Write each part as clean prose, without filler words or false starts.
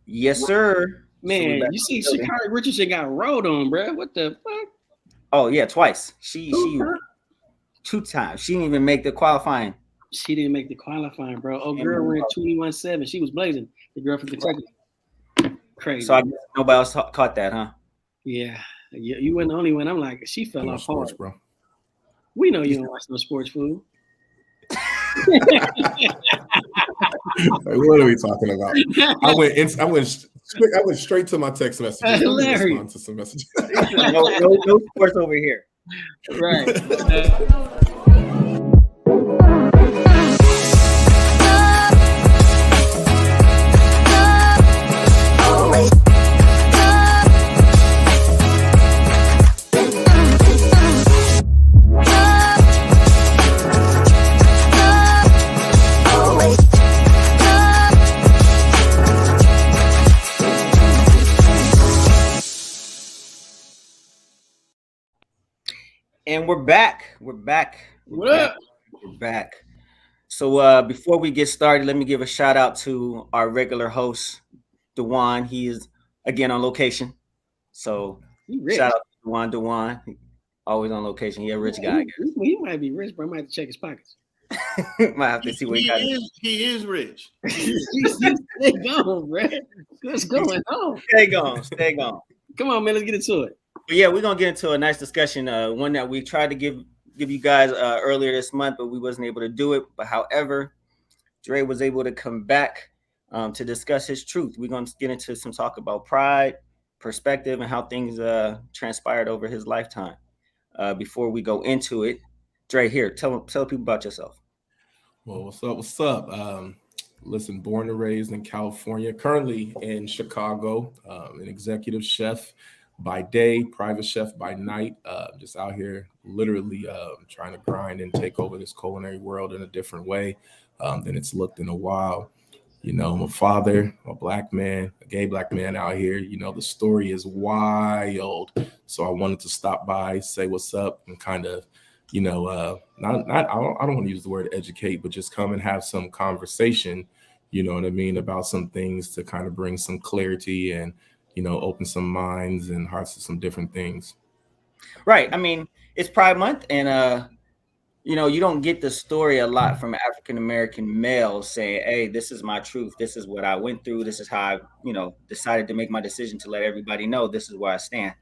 Yes, sir. Man, you see, Sha'Carri Richardson got rolled on, bro. What the fuck? Oh yeah, twice. She 2 times. She didn't even make the qualifying. She didn't make the qualifying, bro. Oh, girl ran 21.7. She was blazing. The girl from Kentucky. Crazy. So I guess nobody else caught that, huh? Yeah, you weren't the only one. I'm like, she fell off sports, hard, bro. We know you don't watch no sports, food. What are we talking about? I went straight to my text messages. Let me respond to some messages. no sports over here. Right. And we're back. We're back. So before we get started, let me give a shout out to our regular host, Dewan. He is again on location. So shout out to Dewan. Always on location. He a rich guy. He might be rich, but I might have to check his pockets. Might have to see what he got. He is rich. Stay gone, bro. What's going on? Stay gone. Come on, man. Let's get into it. But yeah, we're gonna get into a nice discussion. One that we tried to give you guys earlier this month, but we wasn't able to do it. But however, Dre was able to come back to discuss his truth. We're gonna get into some talk about pride, perspective, and how things transpired over his lifetime. Before we go into it, Dre, here, tell people about yourself. Well, what's up? Listen, born and raised in California, currently in Chicago, an executive chef by day, private chef by night, just out here literally trying to grind and take over this culinary world in a different way than it's looked in a while. You know, I'm a father, a black man, a gay black man out here. You know, the story is wild. So I wanted to stop by, say what's up, and kind of, you know, I don't want to use the word educate, but just come and have some conversation, you know what I mean, about some things to kind of bring some clarity and, you know, open some minds and hearts to some different things. Right. I mean, it's Pride Month, and you know, you don't get the story a lot from African-American males saying, hey, this is my truth. This is what I went through. This is how I, you know, decided to make my decision to let everybody know this is where I stand.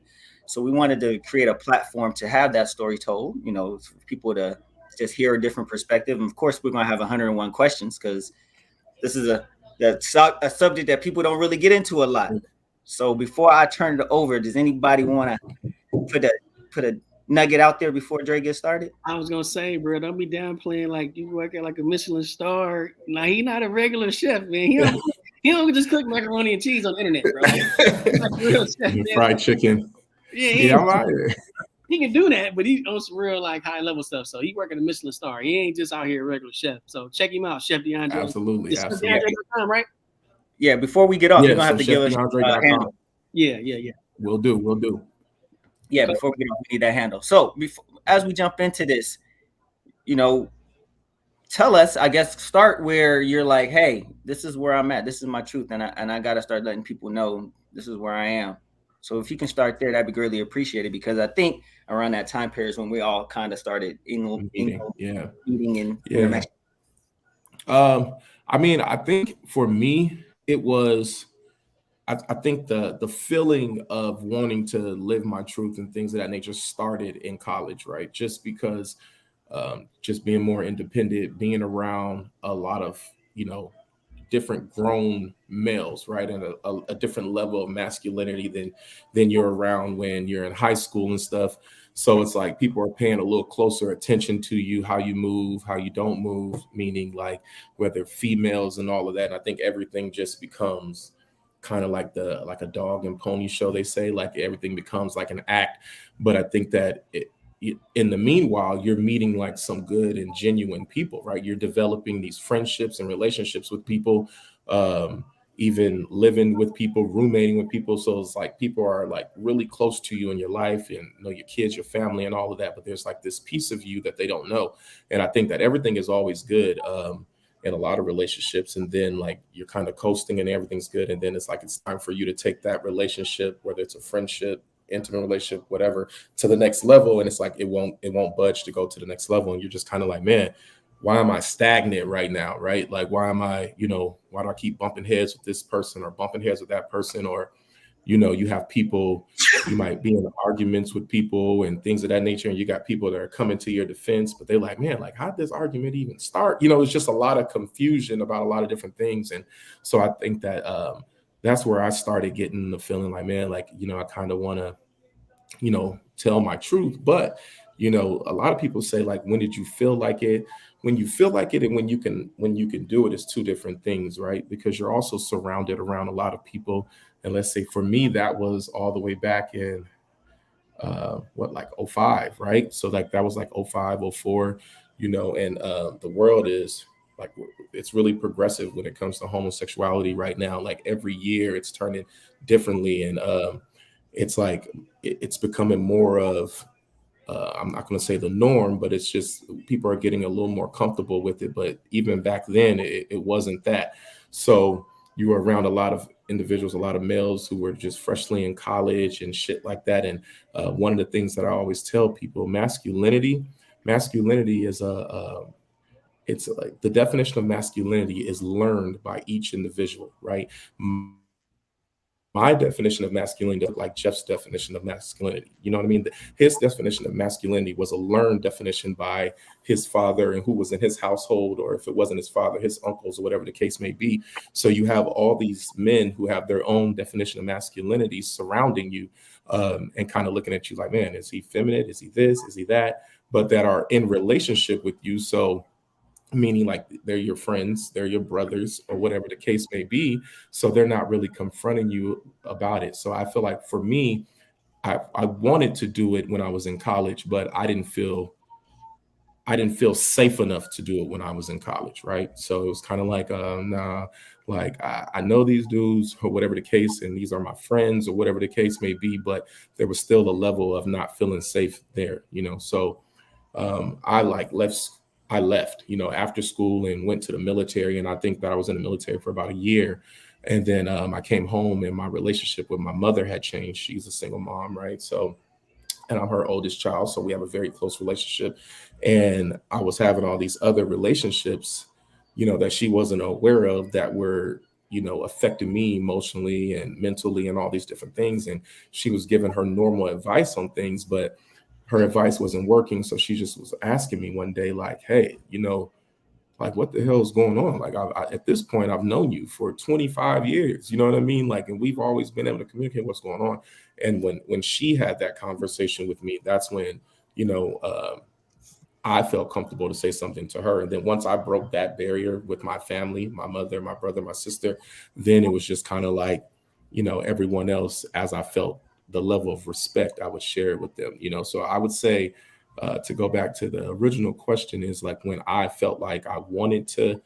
So we wanted to create a platform to have that story told, you know, for people to just hear a different perspective. And of course, we're going to have 101 questions because this is a subject that people don't really get into a lot. So before I turn it over, does anybody want to put a nugget out there before Dre gets started? I was gonna say, bro, don't be downplaying like you work at like a Michelin star. Now he not a regular chef, man. He don't just cook macaroni and cheese on the internet, bro. Like real chef, fried chicken. Yeah, I'm out here. He can do that, but he's on some real like high level stuff. So he work at a Michelin star. He ain't just out here a regular chef. So check him out, Chef DeAndre. Absolutely. DeAndre.com, right? Yeah, before we get off, you're gonna have to give us a handle. Yeah. We'll do. Yeah, before we get off, we need that handle. So as we jump into this, you know, tell us, I guess, start where you're like, hey, this is where I'm at. This is my truth, and I gotta start letting people know this is where I am. So if you can start there, that'd be greatly appreciated, because I think around that time period is when we all kind of started eating and I mean, I think for me, it was, I think the feeling of wanting to live my truth and things of that nature started in college, right? Just because just being more independent, being around a lot of, you know, different grown males, right? And a different level of masculinity than you're around when you're in high school and stuff. So it's like people are paying a little closer attention to you, how you move, how you don't move, meaning like whether females and all of that. And I think everything just becomes kind of like a dog and pony show, they say, like everything becomes like an act. But I think that in the meanwhile, you're meeting like some good and genuine people, right? You're developing these friendships and relationships with people, even living with people, roommating with people. So it's like people are like really close to you in your life and know your kids, your family and all of that. But there's like this piece of you that they don't know. And I think that everything is always good. in a lot of relationships, and then like you're kind of coasting and everything's good, and then it's like it's time for you to take that relationship, whether it's a friendship, intimate relationship, whatever, to the next level, and it's like it won't budge to go to the next level, and you're just kind of like, man, why am I stagnant right now, right? Like, why am I, why do I keep bumping heads with this person or bumping heads with that person? Or, you have people, you might be in arguments with people and things of that nature, and you got people that are coming to your defense, but they're like, man, like, how did this argument even start? It's just a lot of confusion about a lot of different things. And so I think that that's where I started getting the feeling like, man, like, I kind of want to, tell my truth. But, a lot of people say, like, when did you feel like it? When you feel like it and when you can do it is two different things, right? Because you're also surrounded around a lot of people. And let's say for me, that was all the way back in like '05, right? So like that was like '05, '04, and the world is like, it's really progressive when it comes to homosexuality right now. Like every year it's turning differently. And it's like it's becoming more of I'm not going to say the norm, but it's just people are getting a little more comfortable with it. But even back then, it wasn't that. So you were around a lot of individuals, a lot of males who were just freshly in college and shit like that. And one of the things that I always tell people, masculinity is it's like the definition of masculinity is learned by each individual, right? My definition of masculinity, like Jeff's definition of masculinity. You know what I mean? His definition of masculinity was a learned definition by his father and who was in his household, or if it wasn't his father, his uncles, or whatever the case may be. So you have all these men who have their own definition of masculinity surrounding you, and kind of looking at you like, man, is he feminine? Is he this? Is he that? But that are in relationship with you. So meaning like they're your friends, they're your brothers, or whatever the case may be. So they're not really confronting you about it. So I feel like for me, I wanted to do it when I was in college, but I didn't feel safe enough to do it when I was in college, right? So it was kind of like, nah, like I know these dudes or whatever the case, and these are my friends or whatever the case may be, but there was still a level of not feeling safe there. So I like left, after school and went to the military. And I think that I was in the military for about a year. And then I came home and my relationship with my mother had changed. She's a single mom, right? So, and I'm her oldest child. So we have a very close relationship. And I was having all these other relationships, that she wasn't aware of that were, affecting me emotionally and mentally and all these different things. And she was giving her normal advice on things, but her advice wasn't working. So she just was asking me one day, like, hey, like, what the hell is going on? Like, at this point, I've known you for 25 years. You know what I mean? Like, and we've always been able to communicate what's going on. And when she had that conversation with me, that's when, I felt comfortable to say something to her. And then once I broke that barrier with my family, my mother, my brother, my sister, then it was just kind of like, everyone else, as I felt the level of respect, I would share it with them. So I would say, to go back to the original question, is like when I felt like I wanted to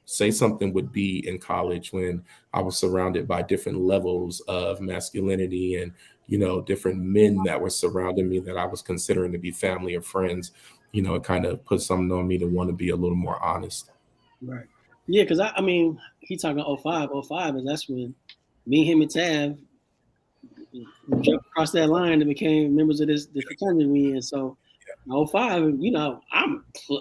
say something would be in college, when I was surrounded by different levels of masculinity and, different men that were surrounding me that I was considering to be family or friends. It kind of put something on me to want to be a little more honest. Right. Yeah, because I mean, he talking '05. '05 is that's when me, him, and Tav jumped across that line and became members of this fraternity we in. So '05,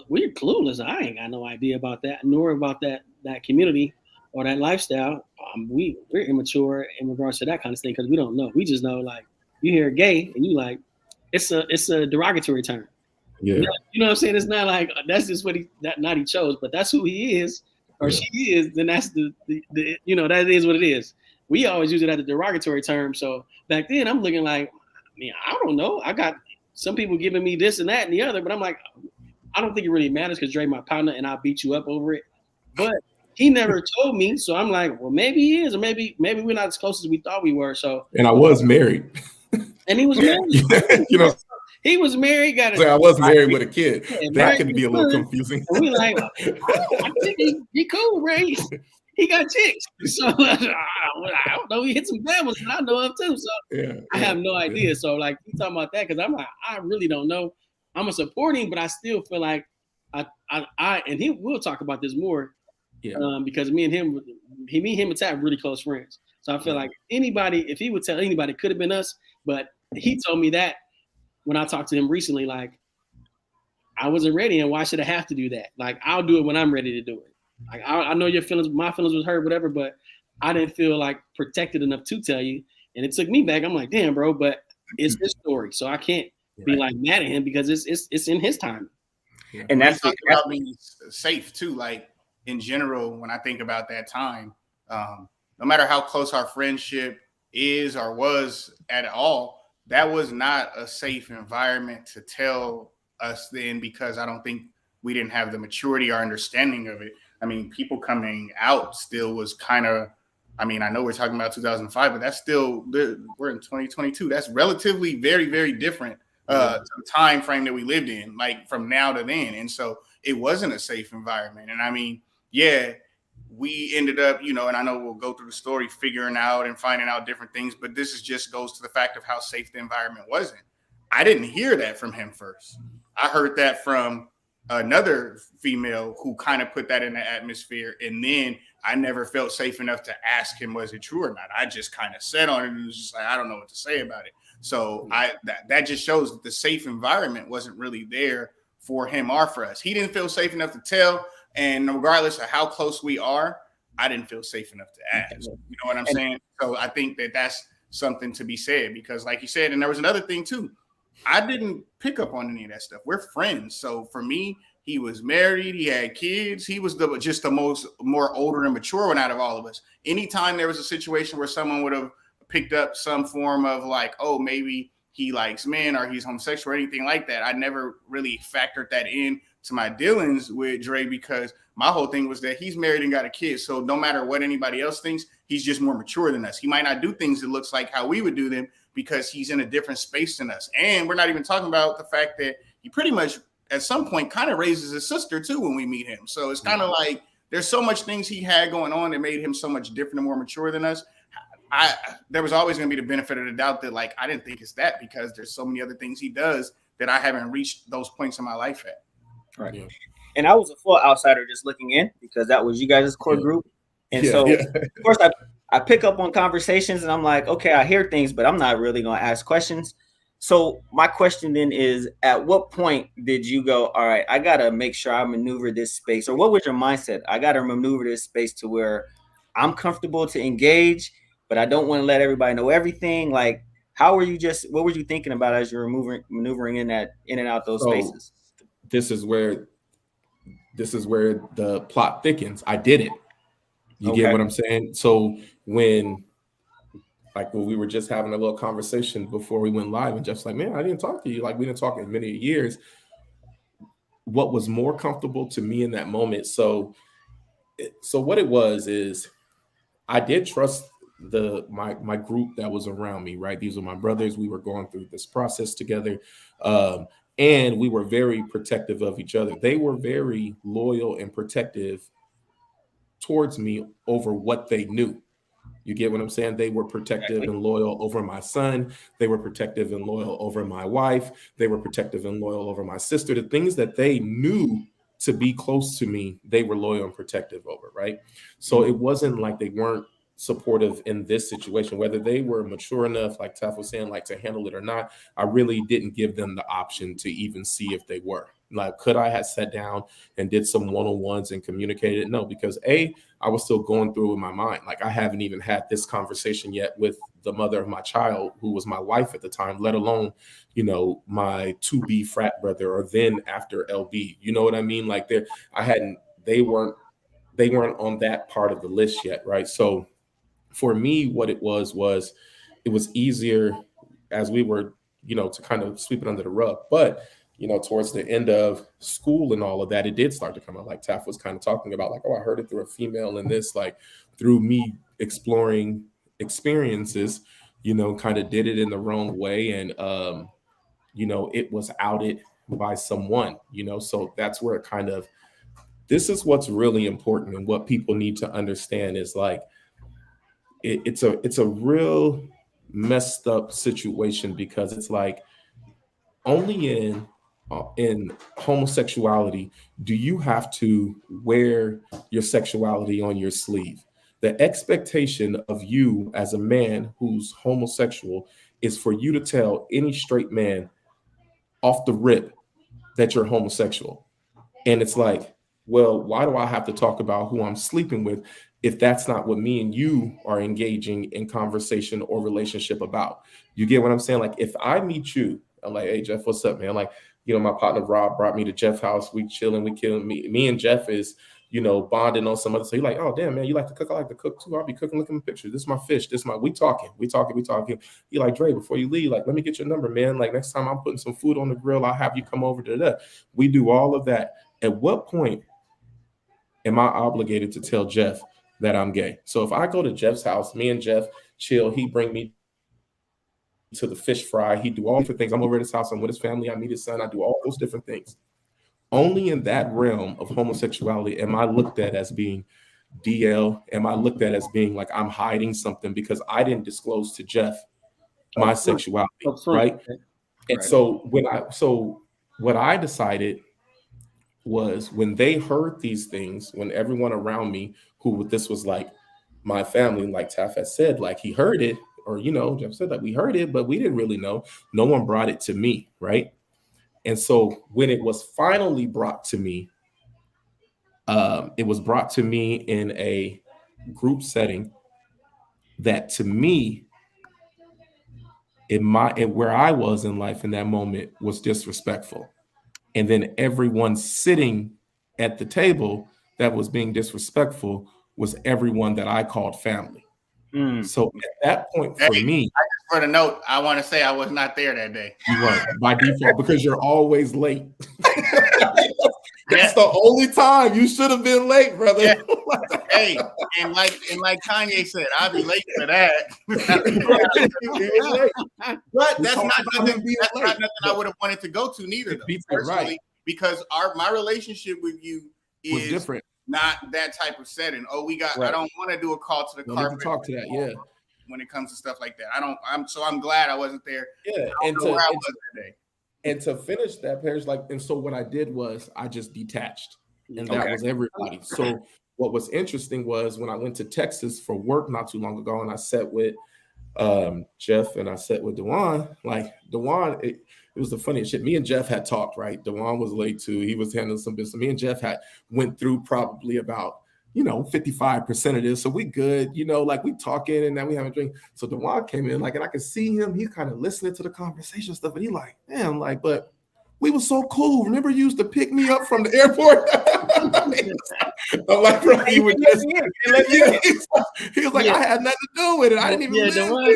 we're clueless. I ain't got no idea about that, nor about that community or that lifestyle. We're immature in regards to that kind of thing because we don't know. We just know, like, you hear gay and you like it's a derogatory term. Yeah. You know what I'm saying? It's not like that's just what not he chose, but that's who he is or she is. Then that's the that is what it is. We always use it as a derogatory term. So back then, I'm looking like, I don't know. I got some people giving me this and that and the other, but I'm like, I don't think it really matters because Dre my partner and I'll beat you up over it. But he never told me, so I'm like, well, maybe he is, or maybe we're not as close as we thought we were. So, and I was married, and he was married. He was married. I was married with a kid. Yeah, that can be a little confusing. And we like, I think he cool, right? He got chicks. So I don't know. He hit some bad ones that I know of too. So I have no idea. So like you talking about that because I'm like, I really don't know. I'm a supporting, but I still feel like and he will talk about this more. Yeah. Because me and him and Tab are really close friends. So I feel like anybody, if he would tell anybody, it could have been us. But he told me that when I talked to him recently, like I wasn't ready, and why should I have to do that? Like I'll do it when I'm ready to do it. Like I know your feelings, my feelings was hurt, whatever, but I didn't feel like protected enough to tell you, and it took me back. I'm like, damn, bro, but it's his story, so I can't be like mad at him because it's in his time. Yeah. And that's about being safe too. Like in general, when I think about that time, no matter how close our friendship is or was at all, that was not a safe environment to tell us then, because I don't think we didn't have the maturity or understanding of it. I mean, people coming out still was kind of, I mean, I know we're talking about 2005, but that's still, we're in 2022. That's relatively very, very different to the time frame that we lived in, like from now to then. And so it wasn't a safe environment. And I mean, yeah, we ended up, you know, and I know we'll go through the story figuring out and finding out different things, but this is just goes to the fact of how safe the environment wasn't. I didn't hear that from him first. I heard that from another female who kind of put that in the atmosphere. And then I never felt safe enough to ask him, was it true or not? I just kind of said on it and was just like, I don't know what to say about it. So that just shows that the safe environment wasn't really there for him or for us. He didn't feel safe enough to tell. And regardless of how close we are, I didn't feel safe enough to ask. You know what I'm saying? So I think that that's something to be said, because like you said, and there was another thing too, I didn't pick up on any of that stuff. We're friends. So for me, he was married, he had kids, he was just the more older and mature one out of all of us. Anytime there was a situation where someone would have picked up some form of like, oh, maybe he likes men or he's homosexual or anything like that, I never really factored that in to my dealings with Dre, because my whole thing was that he's married and got a kid. So no matter what anybody else thinks, he's just more mature than us. He might not do things that looks like how we would do them because he's in a different space than us. And we're not even talking about the fact that he pretty much at some point kind of raises his sister too when we meet him. So it's kind of like there's so much things he had going on that made him so much different and more mature than us. There was always going to be the benefit of the doubt that like, I didn't think it's that, because there's so many other things he does that I haven't reached those points in my life at. Right. Yeah. And I was a full outsider just looking in, because that was you guys' core group. And so of course I pick up on conversations and I'm like, okay, I hear things, but I'm not really going to ask questions. So my question then is, at what point did you go, all right, I got to make sure I maneuver this space? Or what was your mindset? I got to maneuver this space to where I'm comfortable to engage, but I don't want to let everybody know everything. Like, what were you thinking about as you're maneuvering in and out those spaces? This is where the plot thickens. I did it. You get what I'm saying? So when we were just having a little conversation before we went live, and Jeff's like, man, I didn't talk to you. Like, we didn't talk in many years. What was more comfortable to me in that moment? So what it was is I did trust my group that was around me, right? These were my brothers. We were going through this process together. And we were very protective of each other. They were very loyal and protective towards me over what they knew. You get what I'm saying? They were protective and loyal over my son. They were protective and loyal over my wife. They were protective and loyal over my sister. The things that they knew to be close to me, they were loyal and protective over, right? So it wasn't like they weren't supportive in this situation, whether they were mature enough, like Taf was saying, like to handle it or not. I really didn't give them the option to even see if they were. Like, could I have sat down and did some one-on-ones and communicated? No, because I was still going through in my mind. Like, I haven't even had this conversation yet with the mother of my child, who was my wife at the time, let alone, my to-be frat brother, or then after LB. You know what I mean? Like, they weren't on that part of the list yet, right? So for me, what it was it was easier as we were, to kind of sweep it under the rug. But, towards the end of school and all of that, it did start to come out. Like Taff was kind of talking about, like, oh, I heard it through a female, and this, like, through me exploring experiences, kind of did it in the wrong way. And, it was outed by someone, so that's where it kind of, this is what's really important, and what people need to understand is like, it's a real messed up situation, because it's like only in in homosexuality, do you have to wear your sexuality on your sleeve? The expectation of you as a man who's homosexual is for you to tell any straight man off the rip that you're homosexual. And it's like, well, why do I have to talk about who I'm sleeping with if that's not what me and you are engaging in conversation or relationship about? You get what I'm saying? Like, if I meet you, I'm like, hey, Jeff, what's up, man? Like, my partner Rob brought me to Jeff's house. We chilling, we killing. Me and Jeff is, bonding on some other. So you're like, oh, damn, man, you like to cook? I like to cook too. I'll be cooking, looking at the pictures. This is my fish. We talking. You like, Dre, before you leave, like, let me get your number, man. Like, next time I'm putting some food on the grill, I'll have you come over to that. We do all of that. At what point am I obligated to tell Jeff that I'm gay? So if I go to Jeff's house, me and Jeff chill, he bring me to the fish fry, he do all different things. I'm over at his house, I'm with his family, I meet his son, I do all those different things. Only in that realm of homosexuality am I looked at as being DL, am I looked at as being like I'm hiding something because I didn't disclose to Jeff my sexuality, right? And so what I decided was, when they heard these things, when everyone around me who this was like my family, like Taff had said, like he heard it, or Jeff said that we heard it, but we didn't really know. No one brought it to me, right? And so when it was finally brought to me, it was brought to me in a group setting that, to me, where I was in life in that moment, was disrespectful. And then everyone sitting at the table that was being disrespectful was everyone that I called family. So at that point, for me, for the note, I want to say I was not there that day. You weren't, by default, because you're always late. That's the only time you should have been late, brother. Yeah. Hey, and like Kanye said, I'll be late for that. But that's not nothing I would have wanted to go to neither, though, personally, right? Because my relationship with you is different. Not that type of setting. Oh, right. I don't want to do a call to the carpet. Talk to that, yeah. When it comes to stuff like that, I'm glad I wasn't there. Yeah, and to finish that, Paris, and so what I did was I just detached, and that was everybody. So what was interesting was when I went to Texas for work not too long ago, and I sat with Jeff and I sat with Dewan. Like Dewan, it was the funniest shit. Me and Jeff had talked, right? Dewan was late too. He was handling some business. Me and Jeff had went through probably about 55% of this. So we good, like we talking and now we having a drink. So Dewan came in, and I could see him, he kind of listening to the conversation stuff, and he like, damn, but we were so cool. Remember you used to pick me up from the airport? I'm like, bro, he was like, I had nothing to do with it. I didn't even live there. Like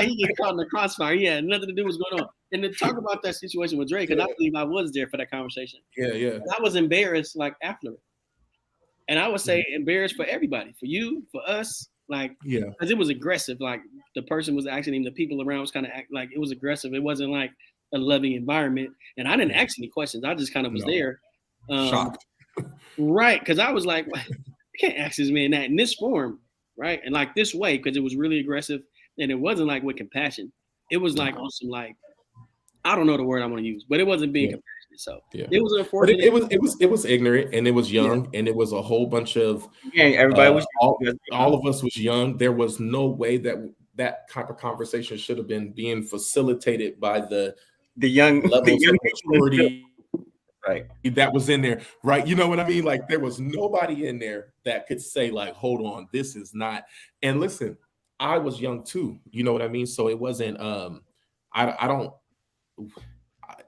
he get caught in the crossfire. He had nothing to do with what's going on. And to talk about that situation with Drake, because I believe I was there for that conversation. Yeah. I was embarrassed after it. And I would say embarrassed for everybody, for you, for us, because it was aggressive. Like the person was actually, the people around was kind of like it was aggressive. It wasn't like a loving environment. And I didn't ask any questions. I just kind of was there. Shocked. Right. Because I was like, I can't ask this man that in this form. Right. And this way, because it was really aggressive. And it wasn't with compassion. It was on some I don't know the word I want to use, but it wasn't being compassionate. So it was unfortunate. But it was ignorant, and it was young, and it was a whole bunch of everybody was all of us was young. There was no way that type of conversation should have been being facilitated by the young levels of maturity, right? That was in there, right? You know what I mean? There was nobody in there that could say hold on, this is not. And listen, I was young too. You know what I mean? So it wasn't.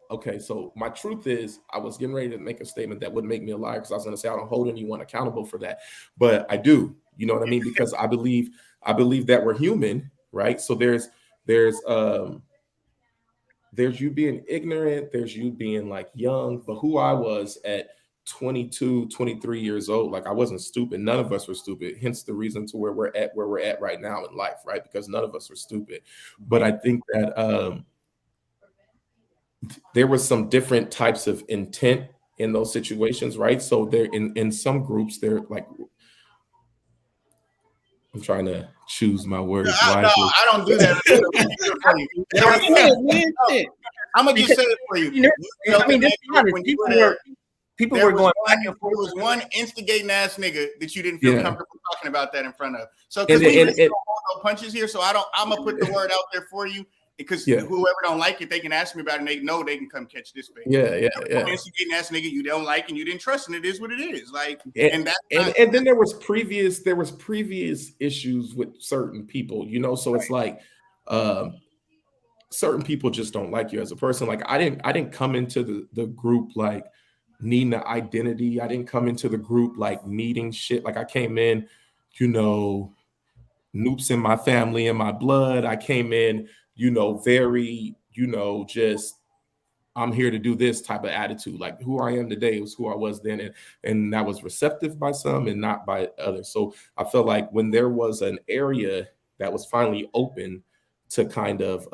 Okay, so my truth is, I was getting ready to make a statement that would make me a liar, because I was going to say I don't hold anyone accountable for that, but I do. You know what I mean? Because I believe that we're human, right? So there's you being ignorant, there's you being young, but who I was at 22, 23 years old, I wasn't stupid. None of us were stupid. Hence the reason to where we're at right now in life, right? Because none of us were stupid. But I think that there was some different types of intent in those situations, right? So there in some groups, they're I'm trying to choose my words wisely. No, I don't do that. I'm gonna just say it for you. I mean, just be honest. When you were there, People were going back and forth. There was one instigating ass nigga that you didn't feel comfortable talking about that in front of. So because we don't hold no punches here, so I'm gonna put the word out there for you. Because whoever don't like it, they can ask me about it and they know they can come catch this face. Yeah. Instigating ass nigga you don't like and you didn't trust, and it is what it is. Like, and then there was previous issues with certain people, you know. So it's like certain people just don't like you as a person. Like I didn't come into the group like needing an identity. I didn't come into the group like needing shit. Like I came in, you know, Noops in my family and my blood. I came in, you know, very, you know, just I'm here to do this type of attitude. Like who I am today was who I was then. And that was receptive by some and not by others. So I felt like when there was an area that was finally open to kind of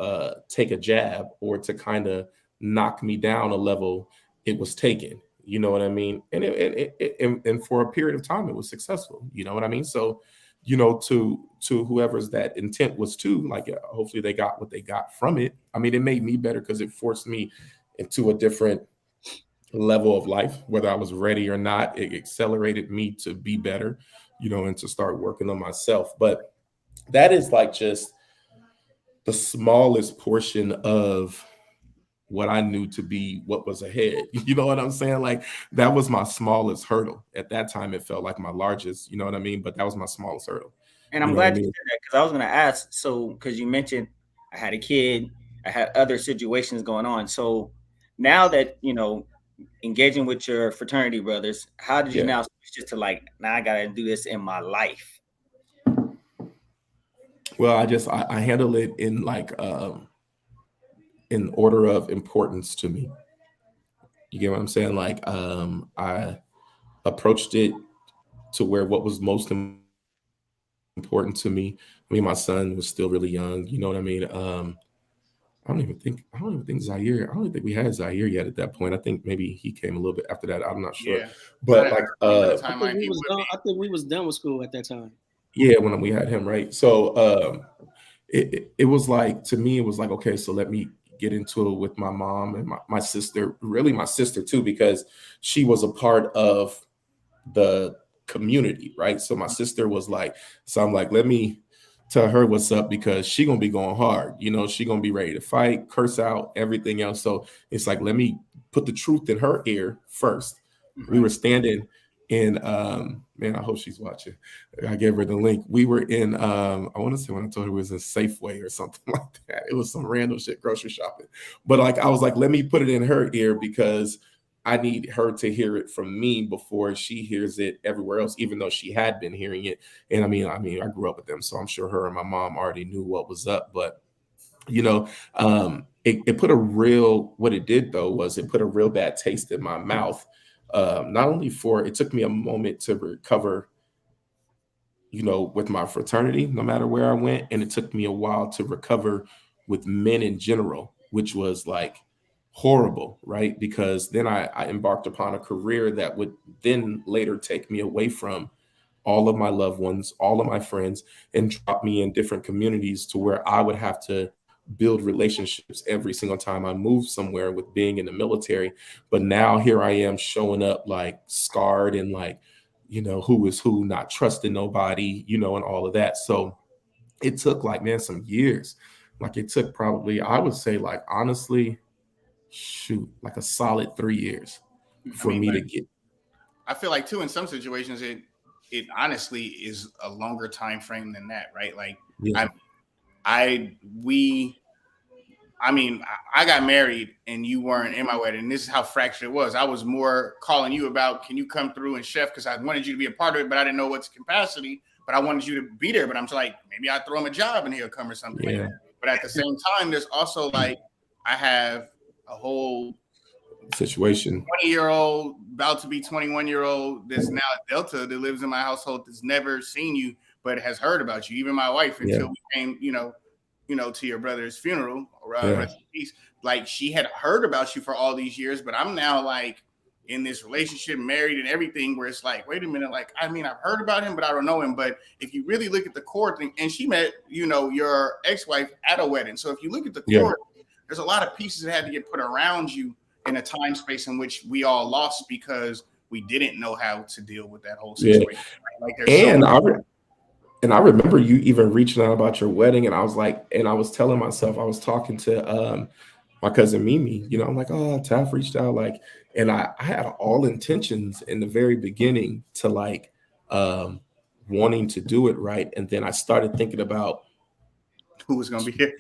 take a jab or to kind of knock me down a level, it was taken. You know what I mean? And and for a period of time, it was successful. You know what I mean? So, you know, to whoever's that intent was to, like, hopefully they got what they got from it. I mean, it made me better because it forced me into a different level of life, whether I was ready or not. It accelerated me to be better, you know, and to start working on myself. But that is like just the smallest portion of what I knew to be what was ahead. You know what I'm saying? Like that was my smallest hurdle. At that time, it felt like my largest, you know what I mean? But that was my smallest hurdle. And I'm glad you said that because I was going to ask. So, because you mentioned I had a kid, I had other situations going on. So now that, you know, engaging with your fraternity brothers, how did you now switch just to like, now I got to do this in my life? Well, I handle it in like, in order of importance to me. You get what I'm saying? Like, I approached it to where what was most important to me. I mean, my son was still really young. You know what I mean? I don't even think Zaire. I don't even think we had Zaire yet at that point. I think maybe he came a little bit after that. I'm not sure. Yeah. But like, I think we was done with school at that time. Yeah, when we had him, right? So it was like, to me, it was like, okay, so let me get into it with my mom and my sister, really my sister too, because she was a part of the community, right? So my sister was like, so I'm like, let me tell her what's up because she gonna be going hard, you know, she gonna be ready to fight, curse out, everything else. So it's like, let me put the truth in her ear first. We were standing in man, I hope she's watching. I gave her the link. We were in I want to say when I told her it was in Safeway or something like that. It was some random shit, grocery shopping. But like I was like, let me put it in her ear because I need her to hear it from me before she hears it everywhere else, even though she had been hearing it. And I mean, I grew up with them, so I'm sure her and my mom already knew what was up. But you know, it put what it did though was it put a real bad taste in my mouth. Not only it took me a moment to recover, you know, with my fraternity, no matter where I went. And it took me a while to recover with men in general, which was like horrible, right? Because then I embarked upon a career that would then later take me away from all of my loved ones, all of my friends, and drop me in different communities to where I would have to build relationships every single time I moved somewhere with being in the military. But now here I am showing up like scarred and like, you know, who is who, not trusting nobody, you know, and all of that. So it took like, man, some years. Like it took probably, I would say like, honestly, like a solid 3 years for me to get. I feel like too, in some situations, it honestly is a longer time frame than that, right? Like I got married and you weren't in my wedding. This is how fractured it was. I was more calling you about, can you come through and chef? Because I wanted you to be a part of it, but I didn't know what's capacity. But I wanted you to be there. But I'm just like, maybe I throw him a job and he'll come or something. Yeah. But at the same time, there's also like, I have a whole situation. 20-year-old, about to be 21-year-old, that's now a Delta that lives in my household that's never seen you, but has heard about you. Even my wife, until we came, you know, to your brother's funeral, rest in peace. Like she had heard about you for all these years, but I'm now like in this relationship, married and everything, where it's like, wait a minute, like, I mean, I've heard about him, but I don't know him. But if you really look at the core thing, and she met, you know, your ex-wife at a wedding. So if you look at the core, There's a lot of pieces that had to get put around you in a time space in which we all lost because we didn't know how to deal with that whole Yeah. situation. Right? Like there's so much. And I remember you even reaching out about your wedding, and I was like, and I was telling myself, I was talking to my cousin Mimi, I'm like, oh, Taff reached out, like, and I had all intentions in the very beginning to like wanting to do it right. And then I started thinking about Who was going to be here?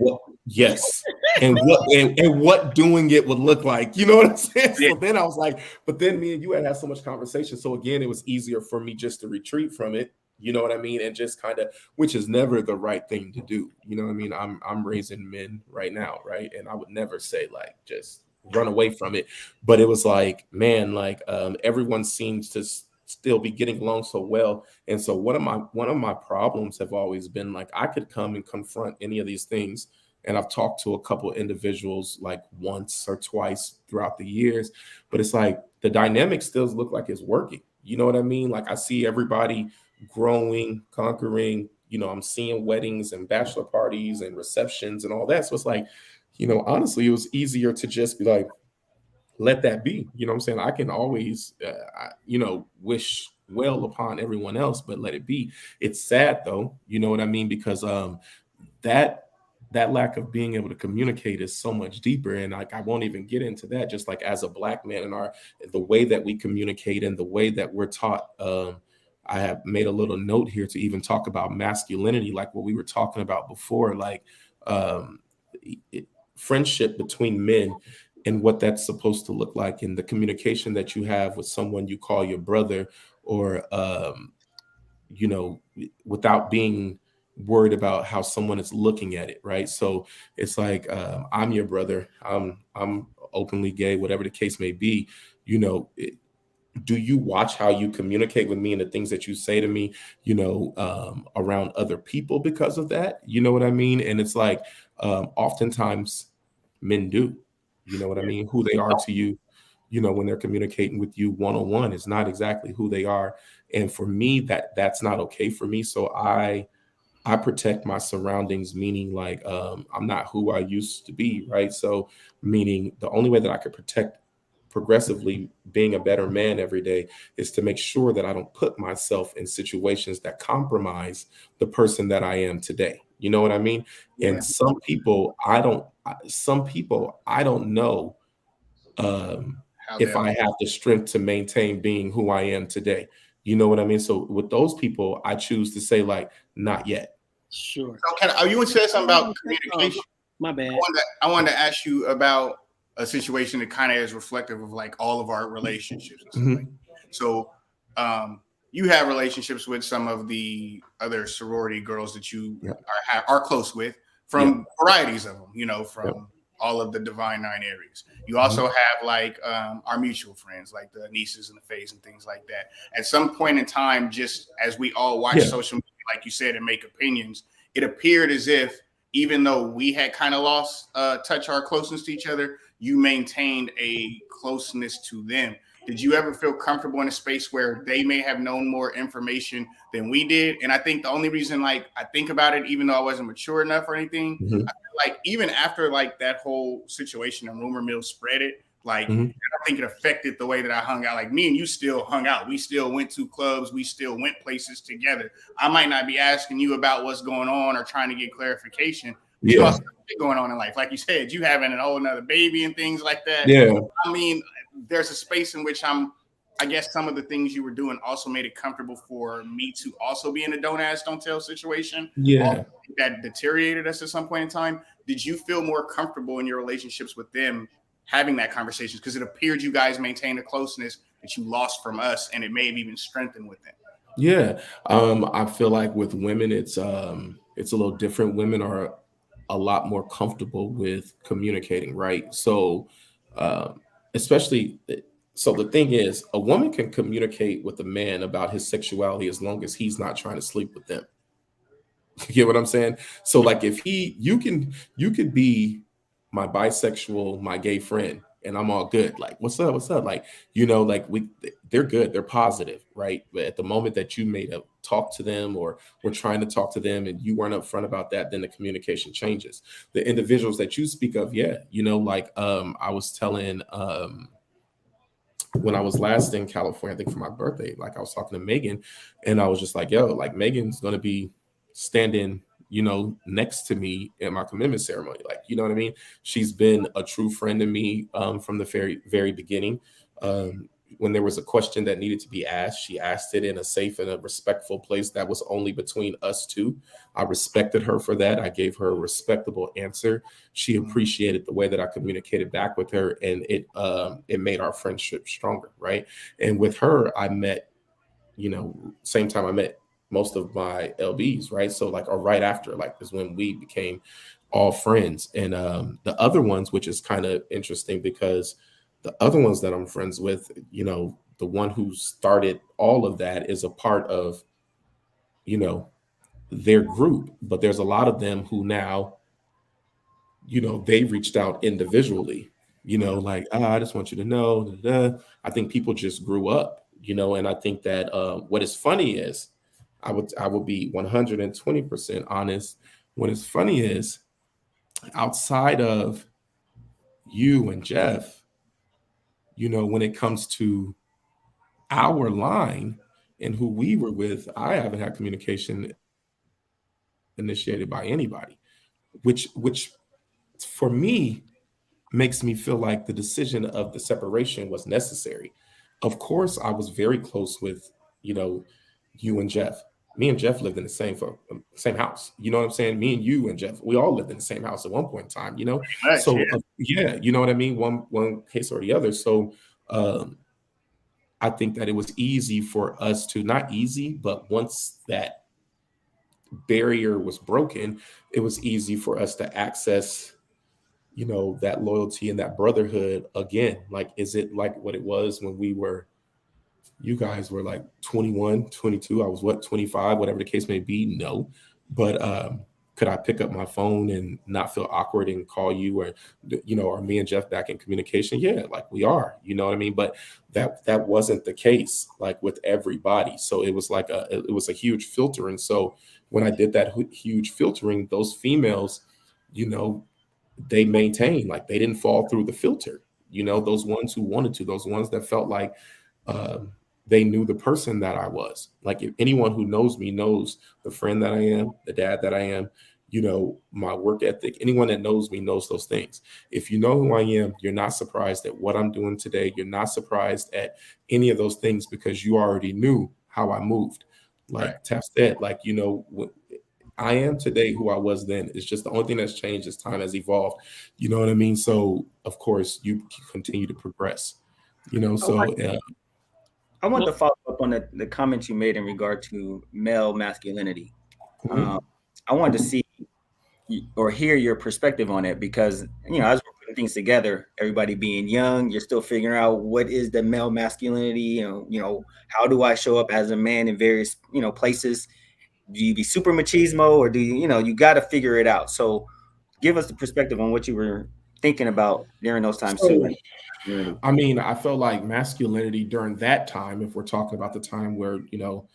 Yes. And what doing it would look like. You know what I'm saying? Yeah. So then I was like, but then me and you had so much conversation. So again, it was easier for me just to retreat from it. You know what I mean? And just kind of, which is never the right thing to do. You know what I mean? I'm raising men right now, right? And I would never say like just run away from it. But it was like, man, like everyone seems to still be getting along so well. And so one of my problems have always been like I could come and confront any of these things. And I've talked to a couple of individuals like once or twice throughout the years, but it's like the dynamic still look like it's working. You know what I mean? Like I see everybody growing, conquering, I'm seeing weddings and bachelor parties and receptions and all that. So it's like, honestly, it was easier to just be like, let that be. You know what I'm saying? I can always, wish well upon everyone else, but let it be. It's sad though. You know what I mean? Because that lack of being able to communicate is so much deeper. And like, I won't even get into that. Just like as a Black man and the way that we communicate and the way that we're taught, I have made a little note here to even talk about masculinity, like what we were talking about before, like friendship between men and what that's supposed to look like, and the communication that you have with someone you call your brother, or without being worried about how someone is looking at it, right? So it's like I'm your brother, I'm openly gay, whatever the case may be. Do you watch how you communicate with me and the things that you say to me, around other people because of that? You know what I mean? And it's like oftentimes men do. You know what I mean? Who they are to you, when they're communicating with you one-on-one is not exactly who they are. And for me, that's not okay for me. So I protect my surroundings, meaning like I'm not who I used to be, right? So meaning the only way that I could protect progressively being a better man every day is to make sure that I don't put myself in situations that compromise the person that I am today. You know what I mean? Yeah. And some people I don't know if I have the strength to maintain being who I am today. You know what I mean? So with those people, I choose to say like, not yet. Sure. So you would say something about communication? My bad. I wanted to ask you about a situation that kind of is reflective of like all of our relationships. Mm-hmm. So you have relationships with some of the other sorority girls that you are close with from varieties of them, from all of the Divine Nine areas. You also have like our mutual friends, like the nieces and the fays and things like that. At some point in time, just as we all watch social media, like you said, and make opinions, it appeared as if even though we had kind of lost touch our closeness to each other, you maintained a closeness to them. Did you ever feel comfortable in a space where they may have known more information than we did? And I think the only reason like I think about it, even though I wasn't mature enough or anything, I feel like even after like that whole situation and rumor mill spread it, like I don't think it affected the way that I hung out. Like me and you still hung out. We still went to clubs. We still went places together. I might not be asking you about what's going on or trying to get clarification. You also have going on in life. Like you said, you having an whole another baby and things like that. Yeah. I mean, there's a space in which I guess some of the things you were doing also made it comfortable for me to also be in a don't ask, don't tell situation. Yeah. That deteriorated us at some point in time. Did you feel more comfortable in your relationships with them having that conversation? Because it appeared you guys maintained a closeness that you lost from us, and it may have even strengthened with them. Yeah. I feel like with women, it's a little different. Women are a lot more comfortable with communicating, right? So especially, so the thing is, a woman can communicate with a man about his sexuality as long as he's not trying to sleep with them. You get what I'm saying? So like if you could be my bisexual, my gay friend, and I'm all good. Like, what's up? What's up? Like, you know, like they're good, they're positive, right? But at the moment that you made a talk to them or were trying to talk to them and you weren't upfront about that, then the communication changes. The individuals that you speak of, yeah, you know, like I was telling when I was last in California, I think for my birthday, like I was talking to Megan and I was just like, yo, like Megan's gonna be standing, you know, next to me in my commitment ceremony. Like, you know what I mean? She's been a true friend to me from the very beginning. When there was a question that needed to be asked, she asked it in a safe and a respectful place that was only between us two. I respected her for that. I gave her a respectable answer. She appreciated the way that I communicated back with her, and it made our friendship stronger, right? And with her, I met, you know, same time I met most of my LBs, right? So like, or right after, like, is when we became all friends. And the other ones, which is kind of interesting because the other ones that I'm friends with, you know, the one who started all of that is a part of, you know, their group, but there's a lot of them who now, you know, they reached out individually, you know, like, I just want you to know, da, da. I think people just grew up, you know, and I think that what is funny is, I would be 120% honest. What is funny is, outside of you and Jeff, you know, when it comes to our line and who we were with, I haven't had communication initiated by anybody, which for me makes me feel like the decision of the separation was necessary. Of course, I was very close with, you know, you and Jeff. Me and Jeff lived in the same house. You know what I'm saying? Me and you and Jeff, we all lived in the same house at one point in time. You know, Much, so yeah. yeah, you know what I mean. One case or the other. So um, I think that it was easy for us to, not easy, but once that barrier was broken, it was easy for us to access, you know, that loyalty and that brotherhood again. Like, is it like what it was when you guys were like 21, 22? I was what, 25, whatever the case may be? No. But could I pick up my phone and not feel awkward and call you, or, you know, or me and Jeff back in communication? Yeah, like we are, you know what I mean? But that wasn't the case, like with everybody. So it was like it was a huge filter. And so when I did that huge filtering, those females, you know, they maintained, like they didn't fall through the filter. You know, those ones who wanted to, those ones that felt like um, they knew the person that I was. Like, if anyone who knows me knows the friend that I am, the dad that I am, you know, my work ethic. Anyone that knows me knows those things. If you know who I am, you're not surprised at what I'm doing today. You're not surprised at any of those things because you already knew how I moved. Right. Like Taf said, like, you know, I am today who I was then. It's just the only thing that's changed is time has evolved. You know what I mean? So of course you continue to progress. You know, I want, so I want Well, to follow up on the comments you made in regard to male masculinity. Um, mhm. I wanted to see or hear your perspective on it because, you know, as we're putting things together, everybody being young, you're still figuring out what is the male masculinity. How do I show up as a man in various, places? Do you be super machismo, or do you got to figure it out? So give us the perspective on what you were thinking about during those times too. So And masculinity. I mean, I felt like masculinity during that time, if we're talking about the time where, you know,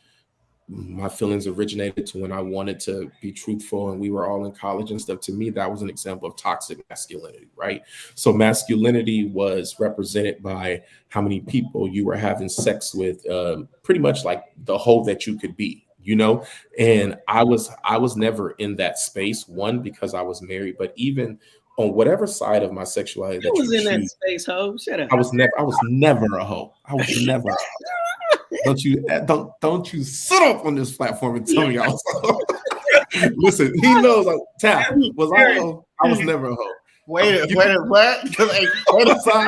my feelings originated to when I wanted to be truthful and we were all in college and stuff. To me, that was an example of toxic masculinity, right? So masculinity was represented by how many people you were having sex with, pretty much like the whole that you could be, you know. And I was never in that space. One, because I was married, but even on whatever side of my sexuality I that you was in that choose, space, ho. Shut up. I was never a hoe. I was never. Don't you sit up on this platform and tell me I was a hoe. Listen, he knows. Like, Tap, was I a hoe? I was never a hoe. Wait, You wait, can, what? Like, wait, was I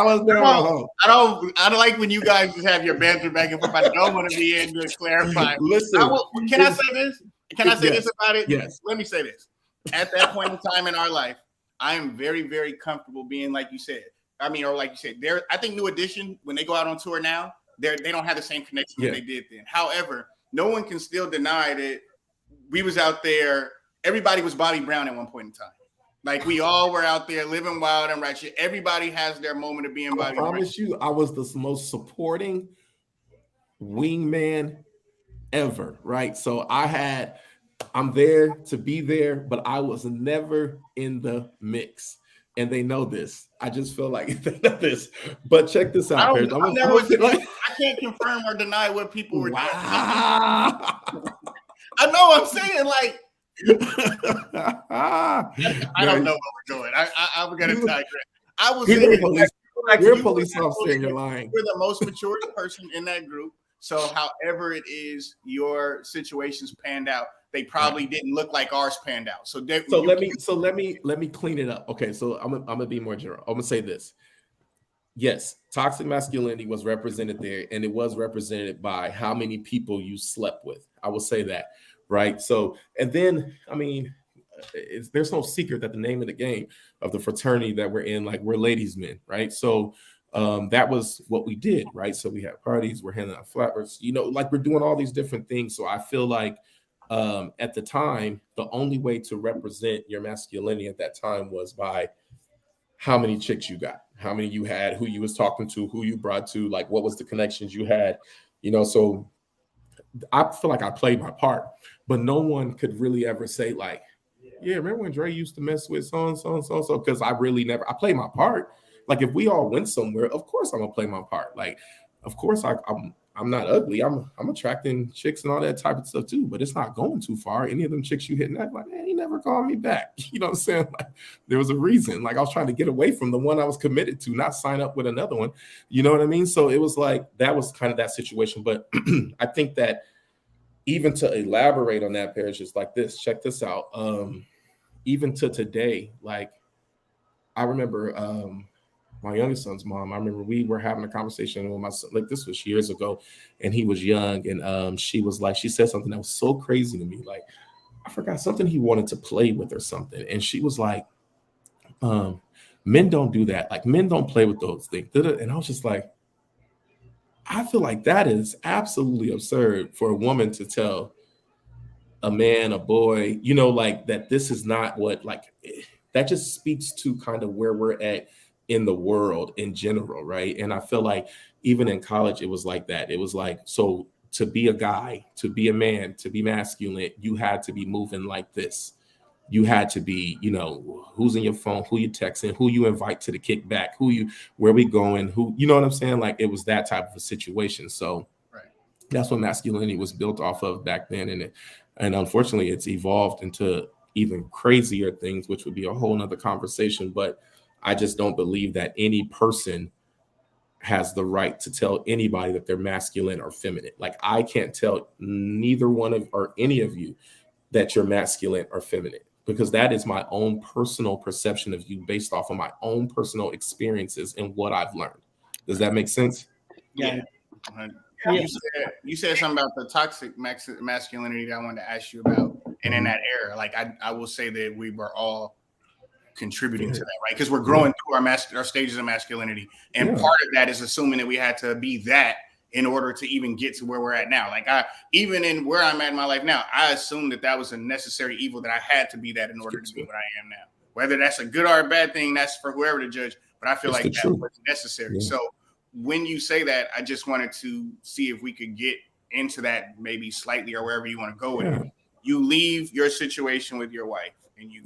was never a hoe. I don't like when you guys just have your banter back and forth. I don't want to be in to clarify. Listen, Can I say this? Can I say yes, this about it? yes, Let me say this. At that point in time in our life, I am very, very comfortable being like you said. I mean, or like you said, I think New Edition, when they go out on tour now, they don't have the same connection yeah, that they did then. However, no one can still deny that we was out there. Everybody was Bobby Brown at one point in time. Like we all were out there living wild and ratchet. Everybody has their moment of being I body. promise you, I was the most supporting wingman ever, right? So I'm there to be there, but I was never in the mix. And they know this. I just feel like they know this. But check this out, Paris. I'm gonna fit like, I can't confirm or deny what people were doing. wow. I know I'm saying, like, I don't know what we're doing. I'm gonna digress. I will say you're a police officer and you're lying. You're the most mature person in that group. So however it is your situations panned out, they probably didn't look like ours panned out. So let me clean it up. Okay, so I'm gonna be more general. I'm gonna say this. Yes, toxic masculinity was represented there, and it was represented by how many people you slept with. I will say that, right? So, and then, I mean, there's no secret that the name of the game of the fraternity that we're in, like, we're ladies' men, right? So that was what we did, right? So we had parties, we're handing out flowers, you know, like we're doing all these different things. So I feel like at the time, the only way to represent your masculinity at that time was by how many chicks you got, how many you had, who you was talking to, who you brought to, like what was the connections you had, you know. So I feel like I played my part, but no one could really ever say like, yeah, remember when Dre used to mess with so and so and so and so? Because I played my part. Like if we all went somewhere, of course I'm gonna play my part. Like, of course I'm not ugly. I'm attracting chicks and all that type of stuff too, but it's not going too far. Any of them chicks you hitting that, like, man, he never called me back. You know what I'm saying? Like there was a reason. Like I was trying to get away from the one I was committed to, not sign up with another one. You know what I mean? So it was like that was kind of that situation. But I think that even to elaborate on that, Parrish, is like this. Check this out. Even to today, like I remember my youngest son's mom. I remember we were having a conversation with my son, like this was years ago, and he was young, and she was like, she said something that was so crazy to me, like I forgot something he wanted to play with or something, and she was like, men don't do that, like men don't play with those things, and I was just like, I feel like that is absolutely absurd for a woman to tell a man, a boy, you know, like that this is not what, like that just speaks to kind of where we're at in the world in general, right? And I feel like even in college, it was like that. It was like, so to be a guy, to be a man, to be masculine, you had to be moving like this. You had to be, you know, who's in your phone, who you texting, who you invite to the kickback, where we going, who, you know what I'm saying? Like it was that type of a situation. So that's what masculinity was built off of back then. And unfortunately, it's evolved into even crazier things, which would be a whole nother conversation. But I just don't believe that any person has the right to tell anybody that they're masculine or feminine. Like I can't tell neither one of or any of you that you're masculine or feminine, because that is my own personal perception of you based off of my own personal experiences and what I've learned. Does that make sense? Yeah. You said something about the toxic masculinity that I wanted to ask you about. And in that era, like I will say that we were all contributing to that, right? Because we're growing through our stages of masculinity. And part of that is assuming that we had to be that in order to even get to where we're at now. Like even in where I'm at in my life now, I assumed that was a necessary evil, that I had to be that in order to be what I am now. Whether that's a good or a bad thing, that's for whoever to judge. But I feel like that was necessary. Yeah. So when you say that, I just wanted to see if we could get into that maybe slightly or wherever you want to go with it. You leave your situation with your wife and you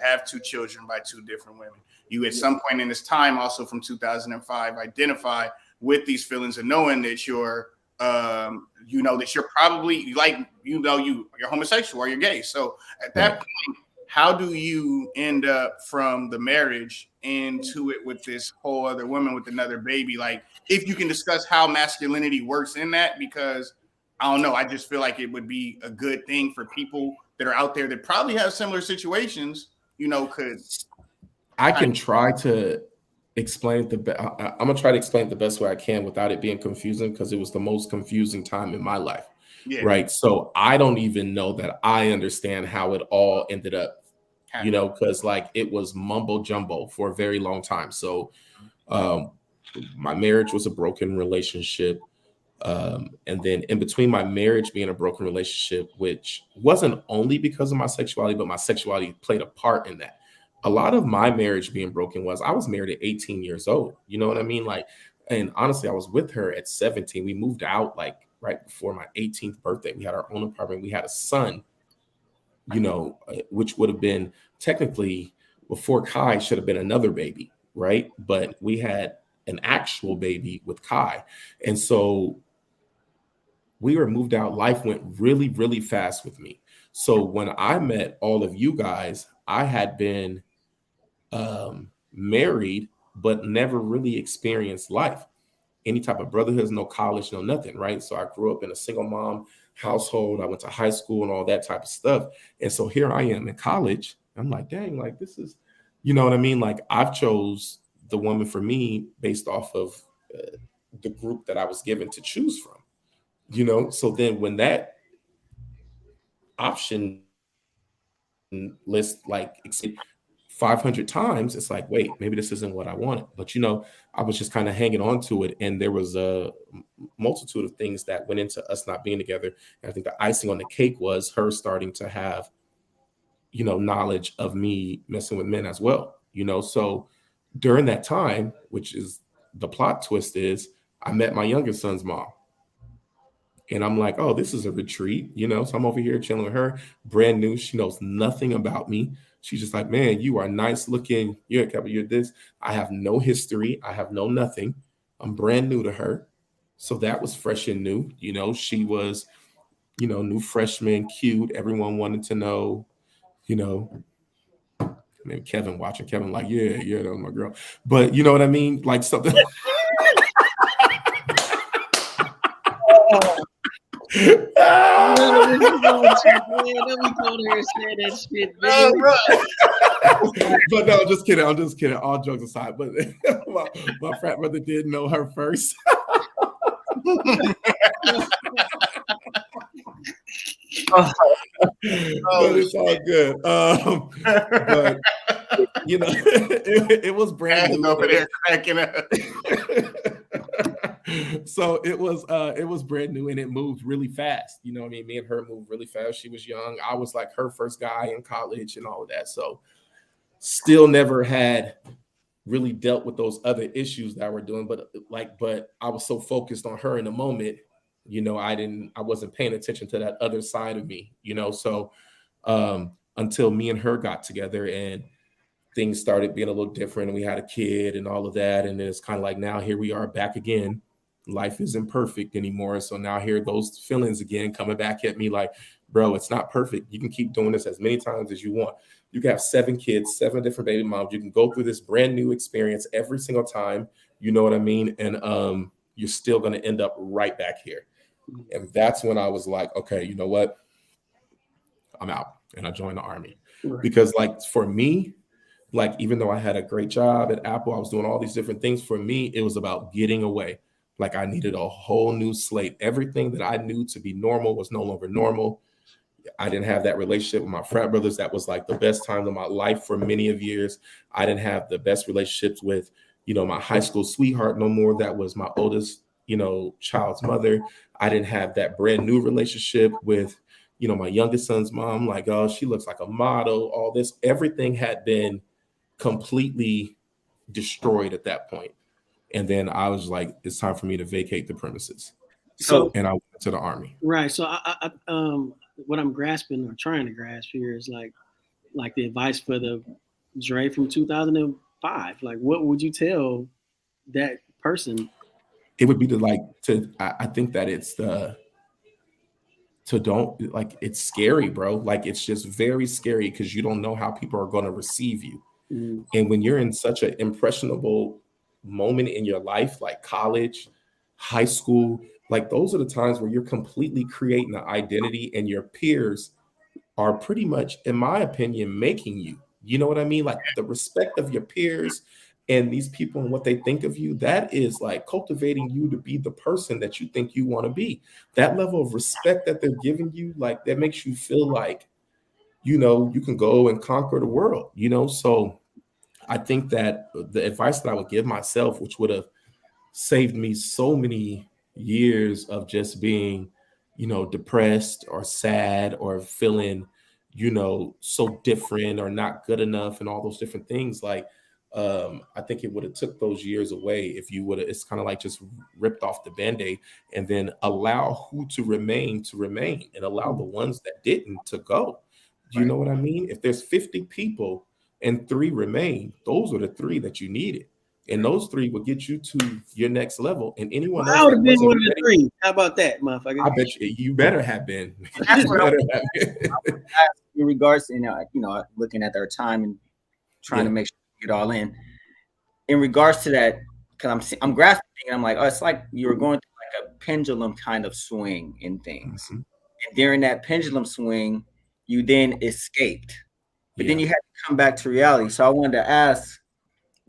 have 2 children by 2 different women. You at some point in this time, also from 2005, identify with these feelings and knowing that you're that you're probably like, you're homosexual or you're gay. So at that point, how do you end up from the marriage into it with this whole other woman with another baby? Like, if you can discuss how masculinity works in that, because I don't know, I just feel like it would be a good thing for people that are out there that probably have similar situations, I can try to explain I'm gonna try to explain it the best way I can without it being confusing, because it was the most confusing time in my life. Yeah. Right. So I don't even know that I understand how it all ended up, because like it was mumbo jumbo for a very long time. So my marriage was a broken relationship. And then in between my marriage being a broken relationship, which wasn't only because of my sexuality, but my sexuality played a part in that. a lot of my marriage being broken was I was married at 18 years old. You know what I mean? Like, and honestly, I was with her at 17. We moved out like right before my 18th birthday. We had our own apartment. We had a son, which would have been technically before Kai should have been another baby, right? But we had an actual baby with Kai. And so we were moved out. Life went really, really fast with me. So when I met all of you guys, I had been married, but never really experienced life. Any type of brotherhood, no college, no nothing, right? So I grew up in a single mom household. I went to high school and all that type of stuff. And so here I am in college. I'm like, dang, like this is, you know what I mean? Like I've chose the woman for me based off of the group that I was given to choose from, So then when that option list like 500 times, it's like, wait, maybe this isn't what I wanted. But I was just kind of hanging on to it, and there was a multitude of things that went into us not being together. And I think the icing on the cake was her starting to have knowledge of me messing with men as well. So during that time, which is the plot twist, is I met my youngest son's mom. And I'm like, oh, this is a retreat, So I'm over here chilling with her, brand new. She knows nothing about me. She's just like, man, you are nice looking. You're a couple, you're this. I have no history. I have no nothing. I'm brand new to her. So that was fresh and new. She was, new freshman, cute. Everyone wanted to know, maybe Kevin watching. Kevin like, yeah, that was my girl. But you know what I mean? Like something. But no, I'm just kidding. All jokes aside, but my frat brother did know her first. But it's all good. But it was brand new. Over there cracking up. So it was brand new, and it moved really fast. You know what I mean? Me and her moved really fast. She was young. I was like her first guy in college and all of that. So still never had really dealt with those other issues that we're doing. But I was so focused on her in the moment, I wasn't paying attention to that other side of me, So until me and her got together and things started being a little different and we had a kid and all of that. And then it's kind of like, now here we are back again. Life isn't perfect anymore. So now here those feelings again coming back at me like, bro, it's not perfect. You can keep doing this as many times as you want. You can have 7 kids, 7 different baby moms. You can go through this brand new experience every single time. You know what I mean? And you're still going to end up right back here. And that's when I was like, okay, you know what? I'm out. And I joined the Army. Right. Because like for me, like even though I had a great job at Apple, I was doing all these different things. For me, it was about getting away. Like I needed a whole new slate. Everything that I knew to be normal was no longer normal. I didn't have that relationship with my frat brothers. That was like the best time of my life for many of years. I didn't have the best relationships with, my high school sweetheart no more. That was my oldest, child's mother. I didn't have that brand new relationship with, my youngest son's mom. Like, oh, she looks like a model. All this, everything had been completely destroyed at that point. And then I was like, it's time for me to vacate the premises. And I went to the Army. Right. So I what I'm grasping or trying to grasp here is like the advice for the Dre from 2005. Like, what would you tell that person? It would be I think that it's don't like, it's scary, bro. Like, it's just very scary because you don't know how people are going to receive you. Mm-hmm. And when you're in such an impressionable moment in your life, like college, high school, like those are the times where you're completely creating an identity and your peers are pretty much, in my opinion, making you. You know what I mean? Like the respect of your peers and these people and what they think of you, that is like cultivating you to be the person that you think you want to be. That level of respect that they're giving you, like that makes you feel like, you can go and conquer the world, So I think that the advice that I would give myself, which would have saved me so many years of just being, depressed or sad or feeling, so different or not good enough and all those different things. Like, I think it would have took those years away if you would have, it's kind of like just ripped off the band-aid and then allow who to remain and allow the ones that didn't to go. Do you Right. know what I mean? If there's 50 people and 3 remain, those are the 3 that you needed. And those 3 will get you to your next level. And anyone I else would that have been wasn't one of the ready, 3. How about that, motherfucker? I bet you better have been. That's You what better have been. in regards to, looking at their time and trying to Yeah. make sure we get all in regards to that, because I'm grasping and I'm like, oh, it's like you were going through like a pendulum kind of swing in things. Mhm. And during that pendulum swing, you then escaped, but then Yeah. you had to come back to reality. So I wanted to ask,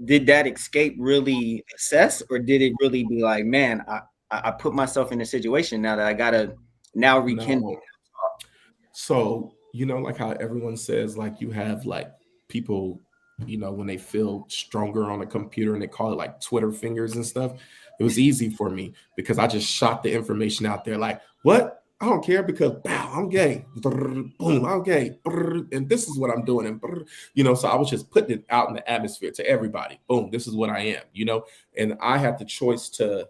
did that escape really assess, or did it really be like, man, I put myself in a situation now that I gotta now rekindle? No. So, like how everyone says, like you have like people, when they feel stronger on a computer and they call it like Twitter fingers and stuff. It was easy for me because I just shot the information out there. Like, what? I don't care because bow, I'm gay. Boom, I'm gay. And this is what I'm doing. And so I was just putting it out in the atmosphere to everybody. Boom, this is what I am. And I had the choice to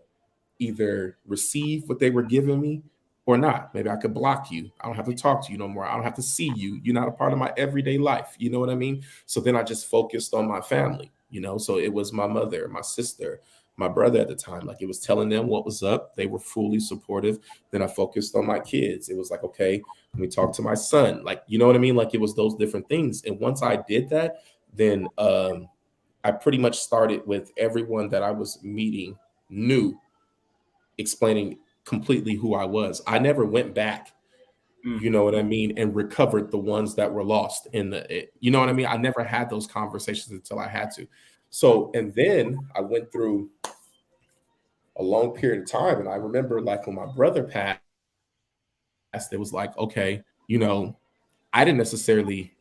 either receive what they were giving me or not. Maybe I could block you. I don't have to talk to you no more. I don't have to see you. You're not a part of my everyday life. You know what I mean? So then I just focused on my family. So it was my mother, my sister, my brother at the time. Like, it was telling them what was up. They were fully supportive. Then I focused on my kids. It was like, okay, let me talk to my son. Like, you know what I mean? Like, it was those different things. And once I did that, then I pretty much started with everyone that I was meeting new, explaining completely who I was. I never went back, you know what I mean, and recovered the ones that were lost you know what I mean? I never had those conversations until I had to. So, and then I went through a long period of time. And I remember, like, when my brother passed, it was like, okay, I didn't necessarily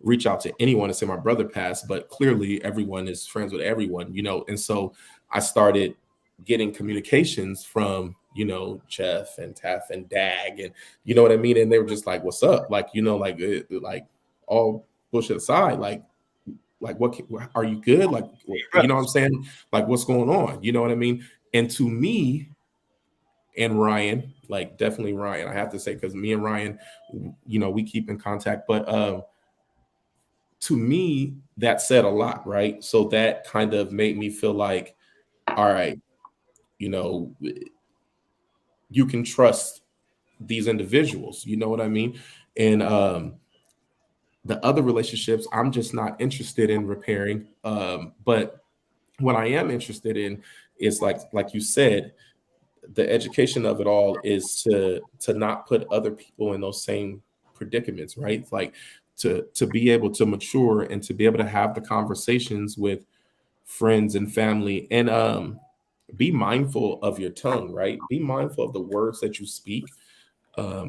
reach out to anyone and say my brother passed, but clearly everyone is friends with everyone. And so I started getting communications from, Jeff and Taff and Dag, and you know what I mean? And they were just like, what's up? Like, like all bullshit aside, like what are you good? Like, you know what I'm saying? Like, what's going on? You know what I mean? And to me and Ryan, like definitely Ryan, I have to say, because me and Ryan, we keep in contact, but to me, that said a lot, right? So that kind of made me feel like, all right, you can trust these individuals, you know what I mean? And the other relationships, I'm just not interested in repairing. But what I am interested in is like you said, the education of it all is to not put other people in those same predicaments, right? Like to be able to mature and to be able to have the conversations with friends and family, and be mindful of your tongue, right? Be mindful of the words that you speak,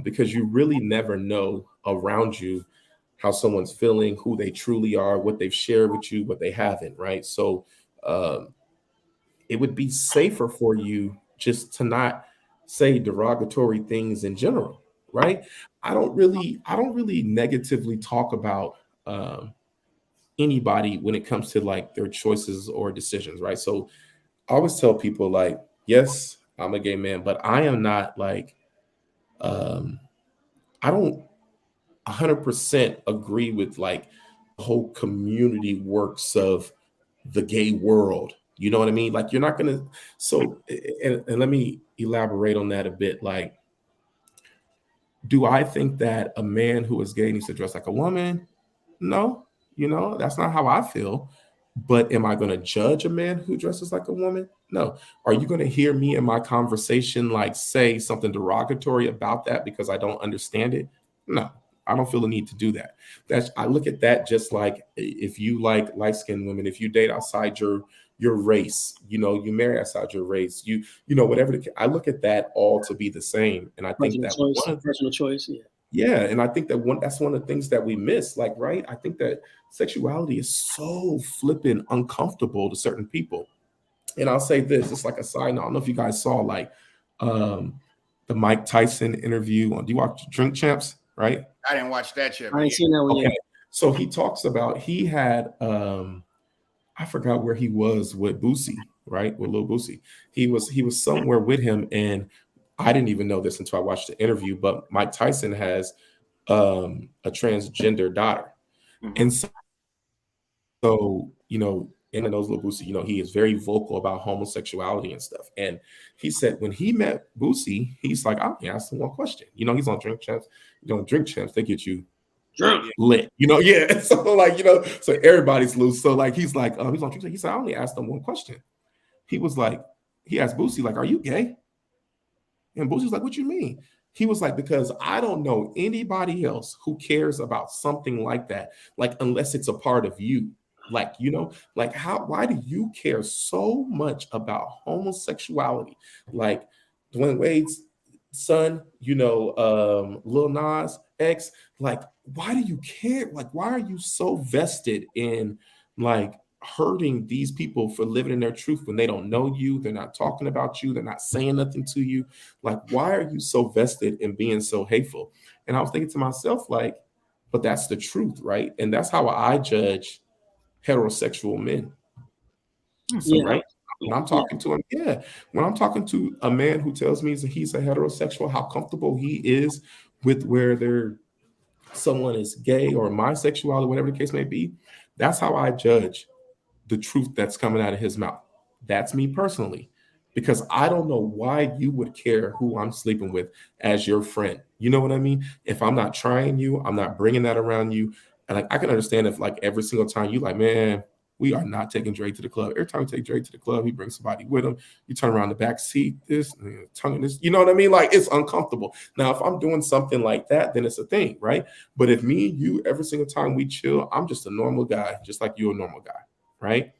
because you really never know around you how someone's feeling, who they truly are, what they've shared with you, what they haven't, right? So it would be safer for you just to not say derogatory things in general, right? I don't really negatively talk about anybody when it comes to like their choices or decisions, right? So I always tell people, like, yes, I'm a gay man, but I am not like um I don't 100% agree with like the whole community works of the gay world. You know what I mean? Like, you're not gonna. So, and let me elaborate on that a bit. Like, do I think that a man who is gay needs to dress like a woman? No, that's not how I feel. But am I going to judge a man who dresses like a woman? No. Are you going to hear me in my conversation like say something derogatory about that because I don't understand it? No. I don't feel the need to do that. I look at that just like if you like light-skinned women, if you date outside your race, you marry outside your race, whatever. I look at that all to be the same. And I think that Personal choice, yeah. yeah, and I think that's one of the things that we miss. Like, right? I think that sexuality is so flippin' uncomfortable to certain people. And I'll say this, it's like a side note. I don't know if you guys saw like the Mike Tyson interview on. Do you watch Drink Champs? right? I didn't watch that yet. I ain't seen that one yet. Okay. So he talks about he had I forgot where he was with Boosie, right? With Lil Boosie. He was somewhere with him, and I didn't even know this until I watched the interview, but Mike Tyson has a transgender daughter. Mhm. And so, and knows Lil Boosie, he is very vocal about homosexuality and stuff. And he said when he met Boosie, he's like, I'm gonna ask him one question. He's on Drink Champs. Drink Champs, they get you Drunk. lit, yeah. So like, so everybody's loose. So like he's like, he's on Drink Champs. He said, I only asked him one question. He was like, he asked Boosie, like, are you gay? And Boosie's like, what you mean? He was like, because I don't know anybody else who cares about something like that, like unless it's a part of you. Like, like why do you care so much about homosexuality? Like Dwayne Wade's son, Lil Nas X, like, why do you care? Like, why are you so vested in like hurting these people for living in their truth when they don't know you, they're not talking about you, they're not saying nothing to you? Like, why are you so vested in being so hateful? And I was thinking to myself, like, but that's the truth, right? And that's how I judge heterosexual men. So, Yeah. right, when I'm talking to him, when I'm talking to a man who tells me that he's a heterosexual, how comfortable he is with where someone is gay or my sexuality, whatever the case may be, that's how I judge the truth that's coming out of his mouth. That's me personally, because I don't know why you would care who I'm sleeping with as your friend. You know what I mean? If I'm not trying you, I'm not bringing that around you. And like, I can understand if like every single time you like, man, we are not taking Drake to the club. Every time we take Drake to the club, he brings somebody with him. You turn around the back seat, this, tongue in this, you know what I mean? Like, it's uncomfortable. Now, if I'm doing something like that, then it's a thing, right? But if me and you, every single time we chill, I'm just a normal guy, just like you're a normal guy, right?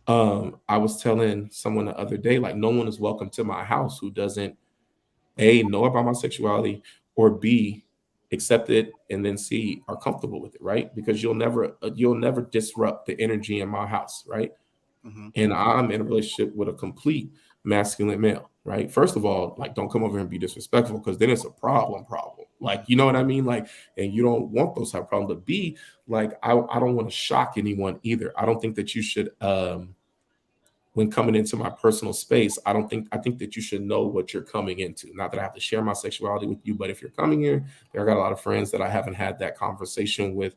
I was telling someone the other day, like, no one is welcome to my house who doesn't A, know about my sexuality, or B, accept it, and then C, are comfortable with it, right? Because you'll never disrupt the energy in my house, right? Mm-hmm. And I'm in a relationship with a complete masculine male, right? First of all, like, don't come over here and be disrespectful, because then it's a problem. Like, you know what I mean? Like, and you don't want those type of problems. But B, like, I don't want to shock anyone either. I don't think that you should when coming into my personal space, I think that you should know what you're coming into. Not that I have to share my sexuality with you, but if you're coming here, I got a lot of friends that I haven't had that conversation with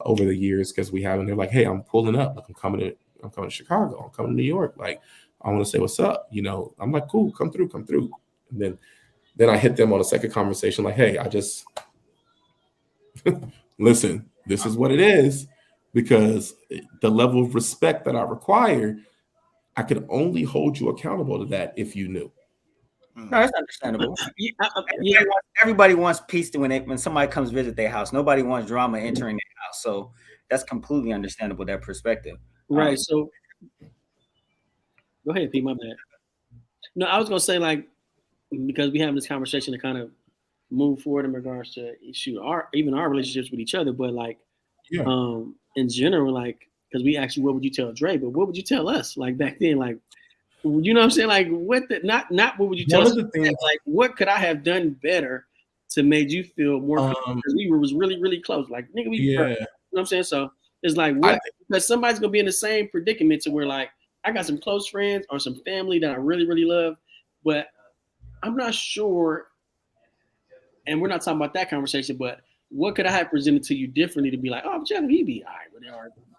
over the years, because we haven't. They're like, hey, I'm pulling up. Like, I'm coming to Chicago. I'm coming to New York. Like, I want to say what's up. I'm like, cool, come through. And then I hit them on a second conversation, like, hey, I just listen, this is what it is, because the level of respect that I require, I could only hold you accountable to that if you knew. No, that's understandable. Yeah. Everybody wants peace when somebody comes visit their house. Nobody wants drama entering their house. So that's completely understandable, that perspective. Right. So go ahead, Pete. My bad. No, I was gonna say, like, because we having this conversation to kind of move forward in regards to even our relationships with each other, but like Yeah. in general, like, because we asked you what would you tell Dre, but what would you tell us, like, back then, like, you know what I'm saying, like, not what would you tell us, like, what could I have done better to make you feel more, because we was really, really close, like, nigga, you know what I'm saying? So it's like, what, because somebody's gonna be in the same predicament to where, like, I got some close friends or some family that I really, really love, but I'm not sure, and we're not talking about that conversation, but what could I have presented to you differently to be like, oh, Jeff, he be all right with it,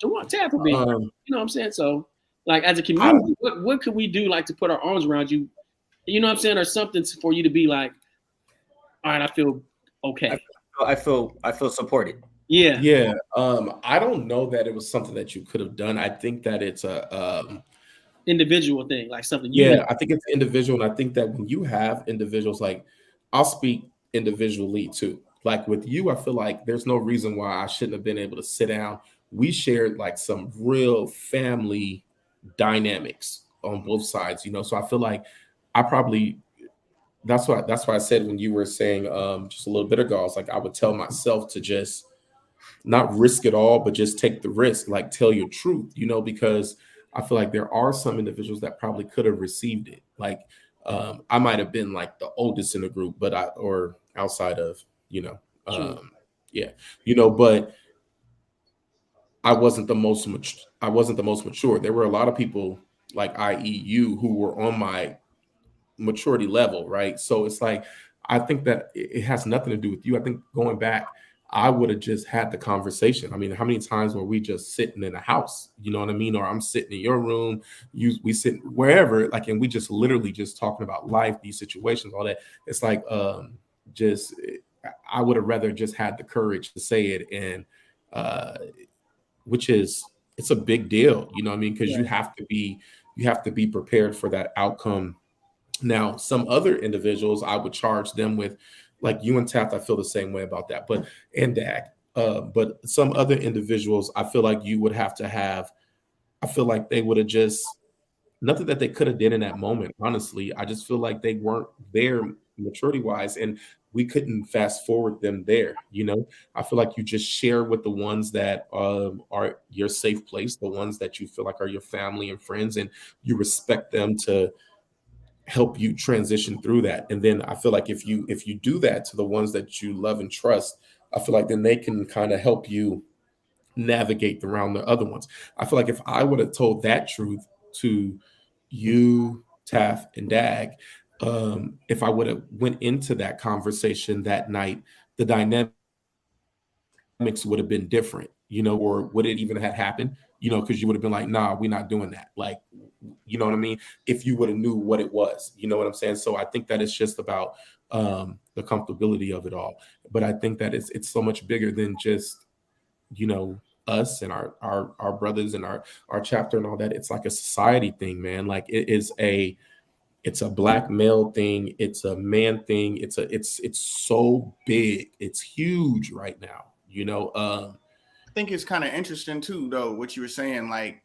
or Tap would be, you know what I'm saying? So, like, as a community, what could we do, like, to put our arms around you, you know what I'm saying, or something for you to be like, all right, I feel okay. I feel supported. Yeah. I don't know that it was something that you could have done. I think that it's a individual thing, like something. I think it's individual, and I think that when you have individuals, like, I'll speak individually too. Like with you, I feel like there's no reason why I shouldn't have been able to sit down. We shared like some real family dynamics on both sides, So I feel like I probably that's why I said when you were saying just a little bit ago, I was like, I would tell myself to just not risk it all, but just take the risk, like tell your truth, because I feel like there are some individuals that probably could have received it. Like I might have been like the oldest in the group, or outside of, Sure. Yeah, you know, but I wasn't the most I wasn't the most mature. There were a lot of people like i.e. you who were on my maturity level, right? So it's like I think that it has nothing to do with you. I think going back, I would have just had the conversation. I mean, how many times were we just sitting in a house? You know what I mean? Or I'm sitting in your room, we sit wherever, like, and we just literally just talking about life, these situations, all that. It's like just I would have rather just had the courage to say it, and uh which is it's a big deal, you know what I mean? Because Right. you have to be prepared for that outcome. Now, some other individuals, I would charge them with, like you and Taft, I feel the same way about that, but and Dak. But some other individuals, I feel like you would have to have. I feel like they would have just nothing that they could have did in that moment. Honestly, I just feel like they weren't there maturity wise, and we couldn't fast forward them there. You know, I feel like you just share with the ones that are your safe place, the ones that you feel like are your family and friends, and you respect them to help you transition through that. And then I feel like if you do that to the ones that you love and trust, I feel like then they can kind of help you navigate around the other ones. I feel like if I would have told that truth to you, Taff, and Dag, if I would have went into that conversation that night, the dynamics would have been different, you know, or would it even have happened, you know, because you would have been like, nah, we're not doing that. Like, you know what I mean? If you would have knew what it was, you know what I'm saying? So I think that it's just about the comfortability of it all. But I think that it's so much bigger than just, you know, us and our brothers and our chapter and all that. It's like a society thing, man. Like it's a black male thing, it's a man thing, it's so big, it's huge right now, you know. I think it's kind of interesting too, though, what you were saying. Like,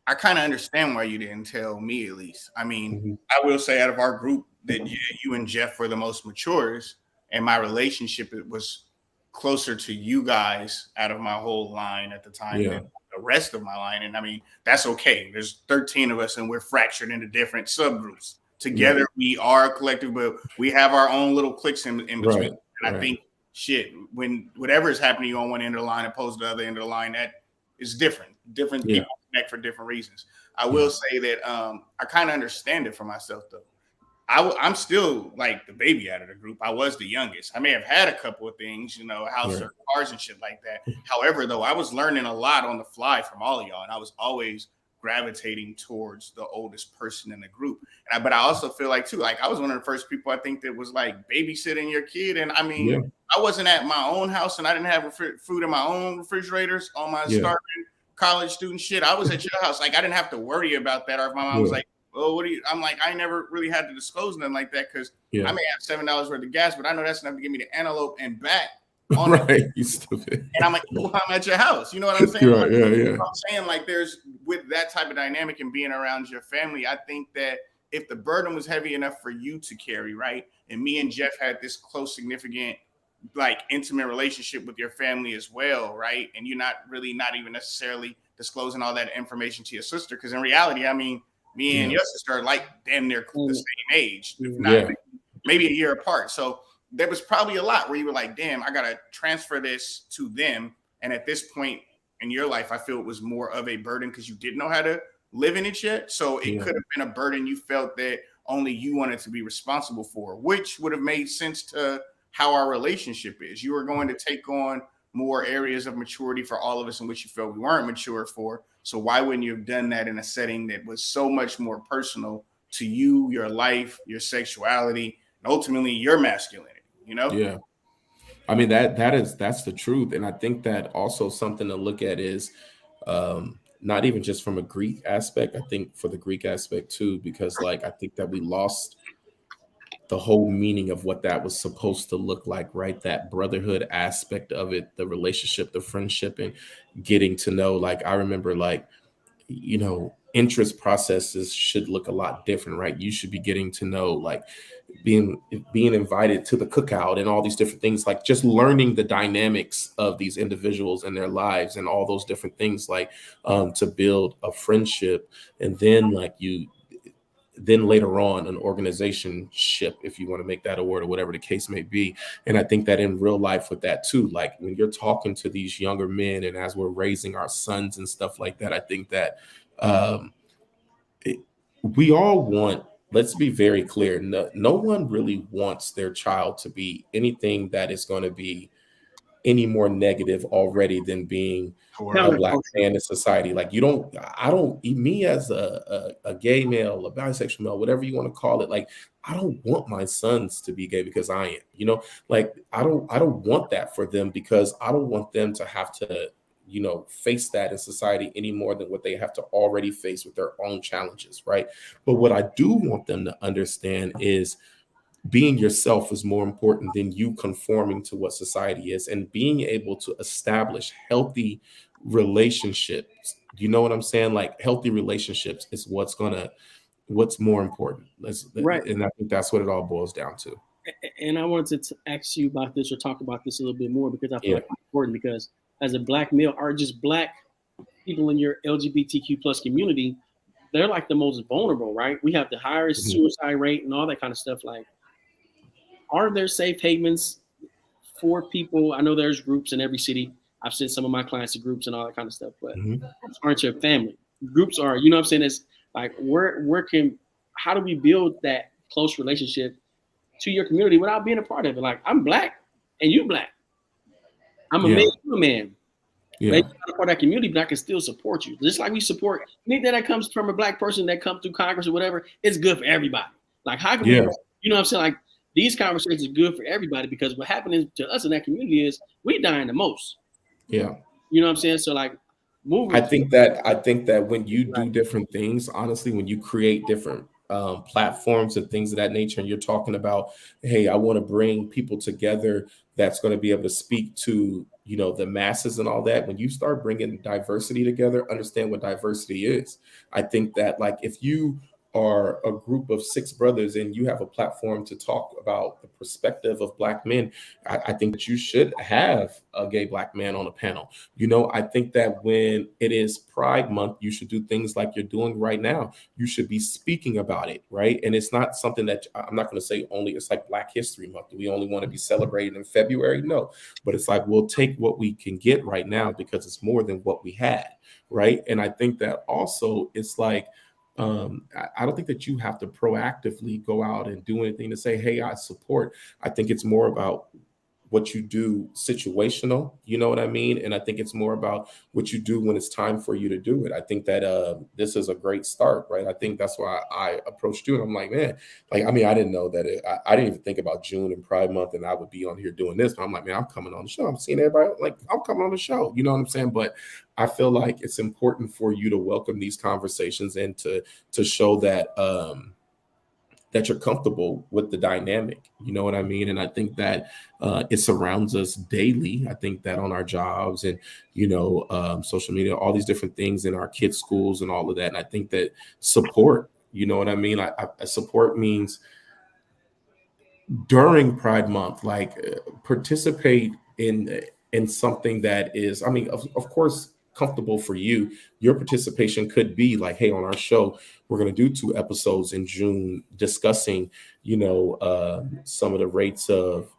I kind of understand why you didn't tell me, at least. I mean, Mhm. I will say out of our group that you and Jeff were the most matures, and my relationship it was closer to you guys out of my whole line at the time Yeah, than the rest of my line. And I mean, that's okay. There's 13 of us, and we're fractured into different subgroups. yeah, Together, we are a collective, but we have our own little cliques in between. right, And I right, think shit, when whatever is happening on one end of the line opposed to the other end of the line, that is different. Different yeah, people connect for different reasons. I yeah, will say that I kind of understand it for myself though. I'm still like the baby out of the group. I was the youngest. I may have had a couple of things, you know, house right, or cars and shit like that. However, though, I was learning a lot on the fly from all of y'all, and I was always gravitating towards the oldest person in the group. But I also feel like too, like I was one of the first people I think that was like babysitting your kid, and I mean, yeah, I wasn't at my own house, and I didn't have food in my own refrigerators on my yeah, starving college student shit. I was at your house, like I didn't have to worry about that. Or if my mom was yeah, like, "Oh, what do you?" I'm like, I never really had to disclose nothing like that because I yeah. may have $7 worth of gas, but I know that's enough to give me the antelope and back on the. Right, you stupid. And I'm like, well, I'm at your house. You know what I'm saying? You're Like, right, yeah, yeah, I'm saying like there's with that type of dynamic and being around your family, I think that if the burden was heavy enough for you to carry, right? And me and Jeff had this close, significant, like intimate relationship with your family as well, right? And you're not even necessarily disclosing all that information to your sister. Because in reality, I mean, me and yeah, your sister are like damn near the And, same age, if not yeah, maybe a year apart. So there was probably a lot where you were like, damn, I gotta transfer this to them. And at this point in your life, I feel it was more of a burden because you didn't know how to live in it yet. So it yeah, could have been a burden you felt that only you wanted to be responsible for, which would have made sense to how our relationship is. You were going to take on more areas of maturity for all of us in which you felt we weren't mature for. So why wouldn't you have done that in a setting that was so much more personal to you, your life, your sexuality, and ultimately your masculinity, you know? yeah. I mean that's the truth, and I think that also something to look at is not even just from a Greek aspect. I think for the Greek aspect too, because like I think that we lost the whole meaning of what that was supposed to look like, right? That brotherhood aspect of it, the relationship, the friendship, and getting to know. Like I remember, like, you know, interest processes should look a lot different, right? You should be getting to know, like, being invited to the cookout and all these different things, like just learning the dynamics of these individuals and their lives and all those different things, like to build a friendship. And then like then later on an organization ship, if you want to make that a word or whatever the case may be. And I think that in real life with that too, like when you're talking to these younger men and as we're raising our sons and stuff like that, I think that um, we all want, let's be very clear, no one really wants their child to be anything that is going to be any more negative already than being a black man in society. Like you don't, I don't, me as a gay male, a bisexual male, whatever you want to call it, like I don't want my sons to be gay because I am, like I don't want that for them, because I don't want them to have to, face that in society any more than what they have to already face with their own challenges, right? But what I do want them to understand is being yourself is more important than you conforming to what society is, and being able to establish healthy relationships. You know what I'm saying? Like healthy relationships is what's more important. Right. And I think that's what it all boils down to. And I wanted to ask you about this or talk about this a little bit more, because I feel Yeah. like it's important, because as a black male, or just black people in your LGBTQ plus community, they're like the most vulnerable, right? We have the highest suicide rate and all that kind of stuff. Like, are there safe havens for people? I know there's groups in every city. I've sent some of my clients to groups and all that kind of stuff, but groups aren't your family. Groups are, you know what I'm saying? It's like, how do we build that close relationship to your community without being a part of it? Like, I'm black and you black. I'm a man, you're a man. Yeah. Maybe not a part of that community, but I can still support you. Just like we support anything that comes from a black person that comes through Congress or whatever, it's good for everybody. Like, how can we, you know what I'm saying? Like, these conversations are good for everybody, because what happens to us in that community is we dying the most. Yeah. You know what I'm saying? So like, I think that when you do different things, honestly, when you create different platforms and things of that nature, and you're talking about, hey, I want to bring people together that's going to be able to speak to, the masses and all that. When you start bringing diversity together, understand what diversity is. I think that, like, if you are a group of 6 brothers and you have a platform to talk about the perspective of black men, I think that you should have a gay black man on a panel. I think that when it is Pride Month, you should do things like you're doing right now. You should be speaking about it, right? And it's not something that I'm not going to say only, it's like Black History Month. Do we only want to be celebrated in February? No, but it's like, we'll take what we can get right now because it's more than what we had, right? And I think that also it's like, I don't think that you have to proactively go out and do anything to say, hey, I support. I think it's more about what you do situational, you know what I mean? And I think it's more about what you do when it's time for you to do it. I think that this is a great start, right? I think that's why I approached you, and I'm like, man, like, I mean, I didn't know that I didn't even think about June and Pride Month and I would be on here doing this, but I'm like, man, I'm coming on the show. I'm seeing everybody, like, I'm coming on the show, you know what I'm saying? But I feel like it's important for you to welcome these conversations and to show that that you're comfortable with the dynamic, you know what I mean? And I think that it surrounds us daily. I think that on our jobs and, social media, all these different things in our kids' schools and all of that. And I think that support, you know what I mean? I support means during Pride Month, like participate in something that is, I mean, of course, comfortable for you. Your participation could be like, hey, on our show, we're going to do 2 episodes in June discussing, some of the rates of,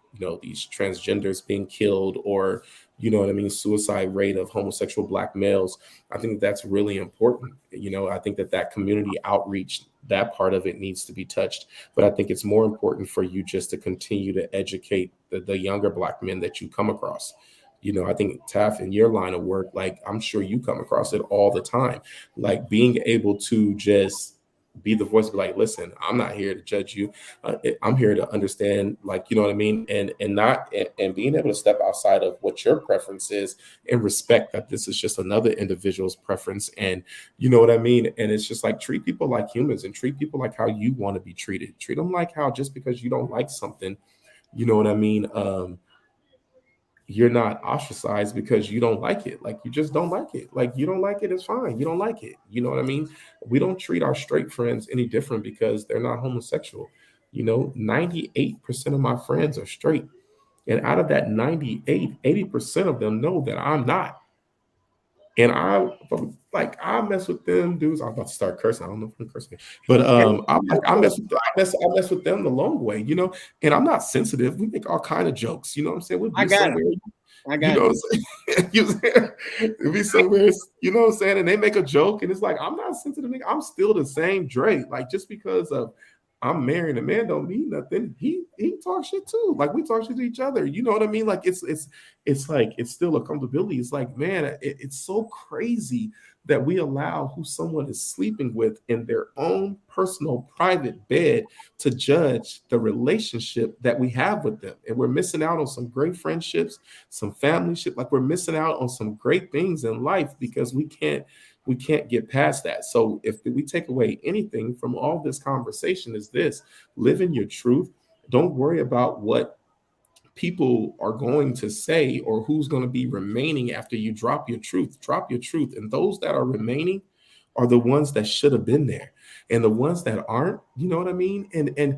these transgenders being killed, or, you know what I mean, suicide rate of homosexual black males. I think that's really important. I think that community outreach, that part of it needs to be touched. But I think it's more important for you just to continue to educate the younger black men that you come across. I think, Taff, in your line of work, like, I'm sure you come across it all the time, like being able to just be the voice of, like, listen, I'm not here to judge you. I'm here to understand, like, you know what I mean? And being able to step outside of what your preference is and respect that this is just another individual's preference. And you know what I mean? And it's just like, treat people like humans and treat people like how you want to be treated. Treat them like how, just because you don't like something, you know what I mean? You're not ostracized because you don't like it. Like, you just don't like it. Like, you don't like it, it's fine. You don't like it. You know what I mean? We don't treat our straight friends any different because they're not homosexual. 98% of my friends are straight. And out of that 98, 80% of them know that I'm not. And I mess with them dudes. I'm about to start cursing. I don't know if I'm cursing, but I mess with them the long way, you know. And I'm not sensitive. We make all kind of jokes, you know what I'm saying? We'll I be got somewhere, it. I you got know it. what I'm saying? We'll be somewhere, you know what I'm saying? And they make a joke, and it's like, I'm not sensitive. I'm still the same Dre. Like, just because of I'm marrying a man don't mean nothing. He talks shit too. Like, we talk shit to each other. You know what I mean? Like, it's like, it's still accountability. It's like, man, it's so crazy that we allow who someone is sleeping with in their own personal private bed to judge the relationship that we have with them. And we're missing out on some great friendships, some family shit. Like, we're missing out on some great things in life because we can't get past that. So if we take away anything from all this conversation, is this: live in your truth. Don't worry about what people are going to say or who's going to be remaining after you drop your truth. Drop your truth. And those that are remaining are the ones that should have been there. And the ones that aren't, you know what I mean? And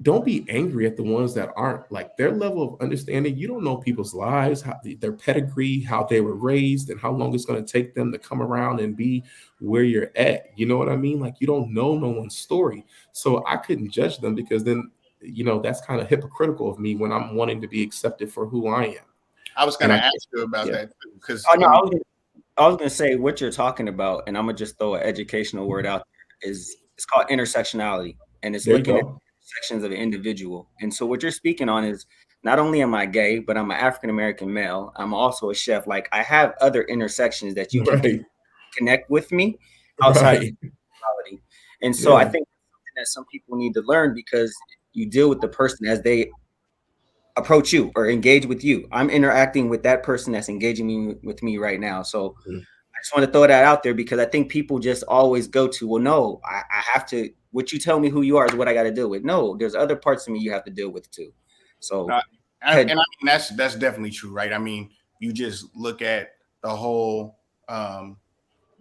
don't be angry at the ones that aren't. Like, their level of understanding, you don't know people's lives, how their pedigree, how they were raised, and how long it's going to take them to come around and be where you're at. You know what I mean? Like, you don't know no one's story. So I couldn't judge them, because then, you know, that's kind of hypocritical of me when I'm wanting to be accepted for who I am. I was going And to I ask you about yeah. that because Oh no, I was gonna say what you're talking about, and I'm gonna just throw an educational word out there. Is it's called intersectionality, and it's There you looking at go. sections of an individual. And so what you're speaking on is not only am I gay, but I'm an African American male. I'm also a chef. Like, I have other intersections that you can Right. connect with me outside of Right. sexuality. And so I Yeah. think that's something that some people need to learn, because you deal with the person as they approach you or engage with you. I'm interacting with that person that's engaging me with me right now. So Mm. I just want to throw that out there, because I think people just always go to, well, no, I have to, what you tell me who you are is what I got to deal with. No, there's other parts of me you have to deal with too. So, and I mean that's definitely true, right? I mean, you just look at the whole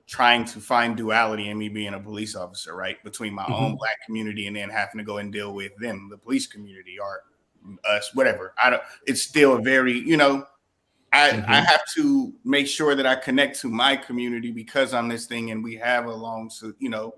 trying to find duality in me being a police officer, right? Between my own Mhm. black community and then having to go and deal with them, the police community, or us, whatever. I don't. It's still a very, you know, I Mhm. have to make sure that I connect to my community because I'm this thing, and we have a long, you know,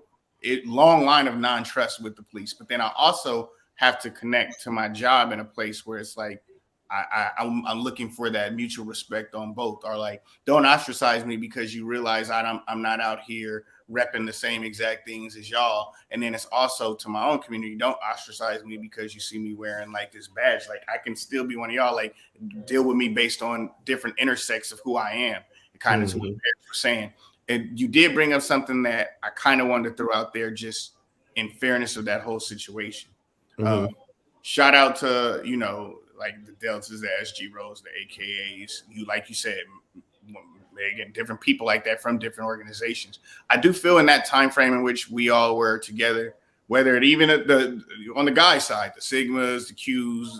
long line of non-trust with the police. But then I also have to connect to my job in a place where it's like I'm looking for that mutual respect on both. Or like, don't ostracize me because you realize I'm not out here repping the same exact things as y'all. And then it's also to my own community, don't ostracize me because you see me wearing like this badge. Like, I can still be one of y'all. Like, deal with me based on different intersects of who I am. Kind of to what Mhm. parents were saying. And you did bring up something that I kind of wanted to throw out there, just in fairness of that whole situation. Uh, Mhm. Shout out to, you know, like the Deltas, the SG Rose, the AKAs. You, like you said, again, different people like that from different organizations. I do feel in that time frame in which we all were together, whether it even at the on the guy side, the Sigmas, the Qs,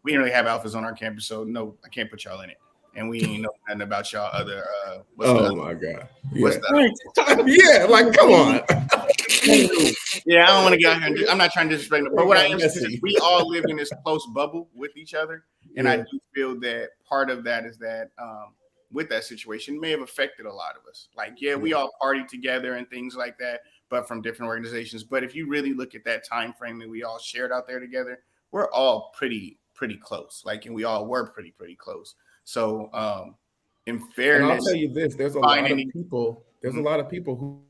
we didn't really have alphas on our campus, so no, I can't put y'all in it. And we ain't know nothing about y'all other Oh my God. what's Yeah. the Right. Yeah. Like, come on. yeah, I don't want to get out here and I'm not trying to disrespect them, but It what I got am saying is messy. we all live in this close bubble with each other. And I Yeah. do feel that part of that is that with that situation may have affected a lot of us. Like, yeah, we Yeah. all partied together and things like that, but from different organizations. But if you really look at that time frame that we all shared out there together, we're all pretty close. Like, and we all were pretty close. So in And I'll tell fairness, you this: find any there's a lot of people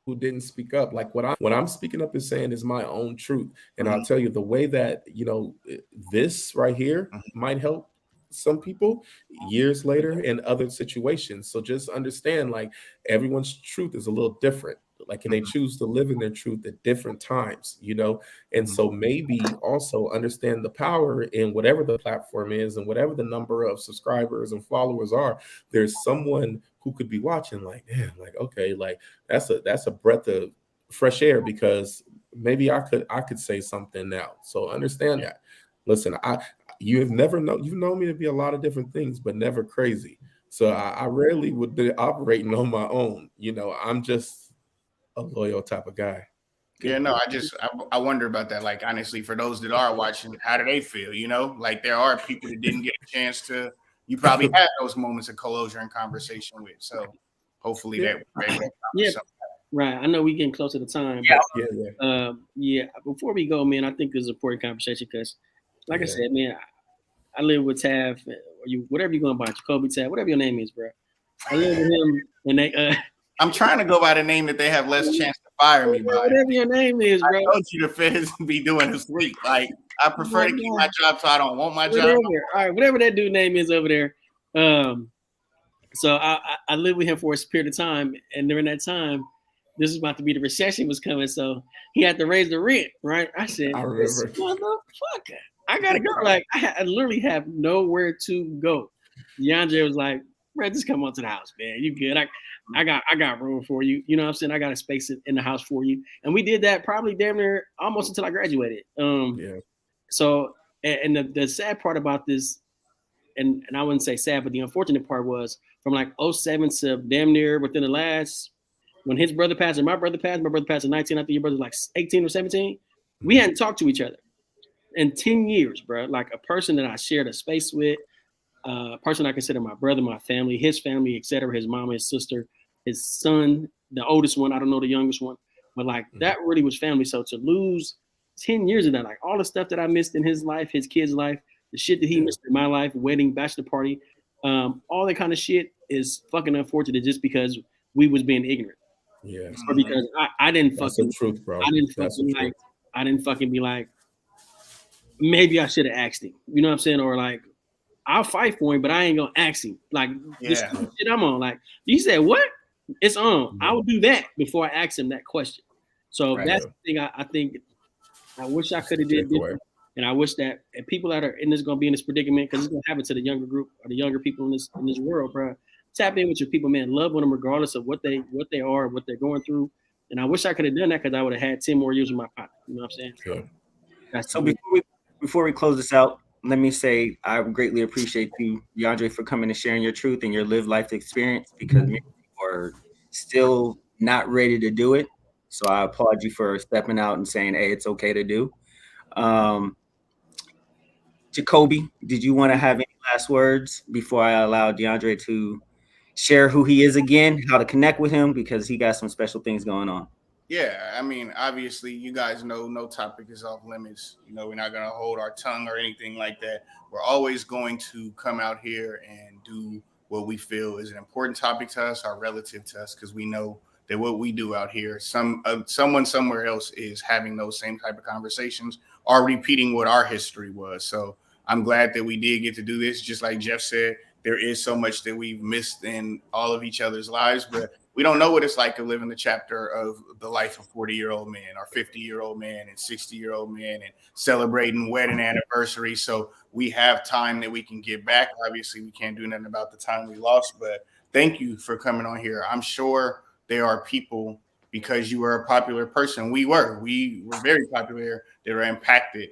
who didn't speak up. Like, what I'm speaking up and saying is my own truth. And I'll mhm, tell you, the way that, you know, this right here mhm, might help some people years later in other situations. So just understand, like, everyone's truth is a little different. Like, and they mhm, choose to live in their truth at different times, you know. And mhm. so maybe also understand the power in whatever the platform is and whatever the number of subscribers and followers are. There's someone who could be watching, like, man, like, okay, like, that's a breath of fresh air, because maybe I could say something now. So understand that. Listen, you've known me to be a lot of different things, but never crazy. So I rarely would be operating on my own. You know, I'm just a loyal type of guy. Yeah, no, I wonder about that. Like, honestly, for those that are watching, how do they feel? You know, like, there are people that didn't get a chance to you probably had those moments of closure and conversation with. So hopefully that yeah, right. I know we getting close to the time. But, yeah. Before we go, man, I think this is an important conversation because, like I said, man, I live with Tav, or you, whatever you're going by, Jacoby Tav, whatever your name is, bro. I live with him, and they. I'm trying to go by the name that they have less chance to fire me by. Whatever your name is, bro. I told you the feds be doing this week. Like, I prefer to keep my job, so I don't want my job. All right, whatever that dude name is over there. So I lived with him for a period of time, and during that time, this was about to be the recession was coming, so he had to raise the rent, right? I said, this motherfucker, I gotta go. Like, I literally have nowhere to go. DeAndre was like, bro, just come on to the house, man. You good? I got room for you. You know what I'm saying? I got a space in the house for you. And we did that probably damn near almost until I graduated. So, and the sad part about this, and I wouldn't say sad, but the unfortunate part was from like 07 to damn near within the last, when his brother passed and my brother passed in 19, I think your brother was like 18 or 17. We hadn't talked to each other in 10 years, bro. Like a person that I shared a space with, a person I consider my brother, my family, his family, etc., his mama, his sister, his son, the oldest one, I don't know the youngest one, but like that really was family. So to lose 10 years of that, like all the stuff that I missed in his life, his kid's life, the shit that he missed in my life, wedding, bachelor party, all that kind of shit is fucking unfortunate just because we was being ignorant. Yeah. Or because I didn't That's fucking the truth, bro. I didn't fucking be like, maybe I should have asked him. You know what I'm saying? Or like, I'll fight for him, but I ain't gonna ask him. Like this shit I'm on. Like you said, what? It's on. I will do that before I ask him that question. So that's the thing. I think I wish I could have did different. And I wish that if people that are in this gonna be in this predicament, because it's gonna happen to the younger group or the younger people in this world, bro. Tap in with your people, man. Love on them regardless of what they are, what they're going through. And I wish I could have done that because I would have had 10 more years in my pocket. You know what I'm saying? So before we close this out, let me say I greatly appreciate you, DeAndre, for coming and sharing your truth and your lived life experience, because many people are still not ready to do it. So I applaud you for stepping out and saying, hey, it's okay to do. Jacoby, did you want to have any last words before I allow DeAndre to share who he is again, how to connect with him, because he got some special things going on? Yeah, I mean, obviously, you guys know no topic is off limits. You know, we're not going to hold our tongue or anything like that. We're always going to come out here and do what we feel is an important topic to us or relative to us, because we know that what we do out here, someone somewhere else is having those same type of conversations or repeating what our history was. So I'm glad that we did get to do this. Just like Jeff said, there is so much that we've missed in all of each other's lives, but we don't know what it's like to live in the chapter of the life of 40-year-old man or 50-year-old man and 60-year-old man and celebrating wedding anniversary. So we have time that we can get back. Obviously, we can't do nothing about the time we lost, but thank you for coming on here. I'm sure there are people, because you were a popular person. We were very popular. They were impacted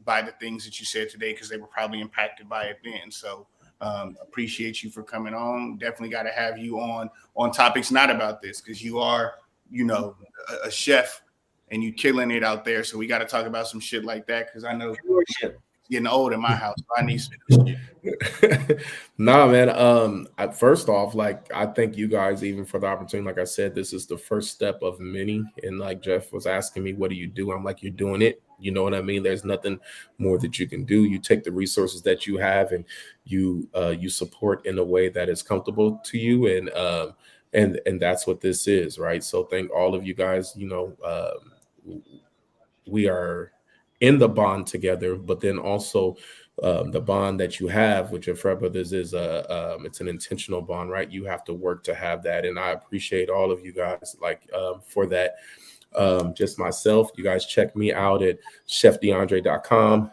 by the things that you said today because they were probably impacted by it then. So appreciate you for coming on. Definitely got to have you on topics not about this, because you are, you know, a chef and you killing it out there. So we got to talk about some shit like that, because I know it's getting old in my house. So I need some shit. Nah, man. First off, like, I thank you guys even for the opportunity. Like I said, this is the first step of many. And like Jeff was asking me, what do you do? I'm like, you're doing it. You know what I mean? There's nothing more that you can do. You take the resources that you have and you support in a way that is comfortable to you. And that's what this is, right? So thank all of you guys. You know, we are in the bond together, but then also the bond that you have with your frat brothers is it's an intentional bond, right? You have to work to have that. And I appreciate all of you guys for that. Just myself, you guys check me out at chefdeandre.com,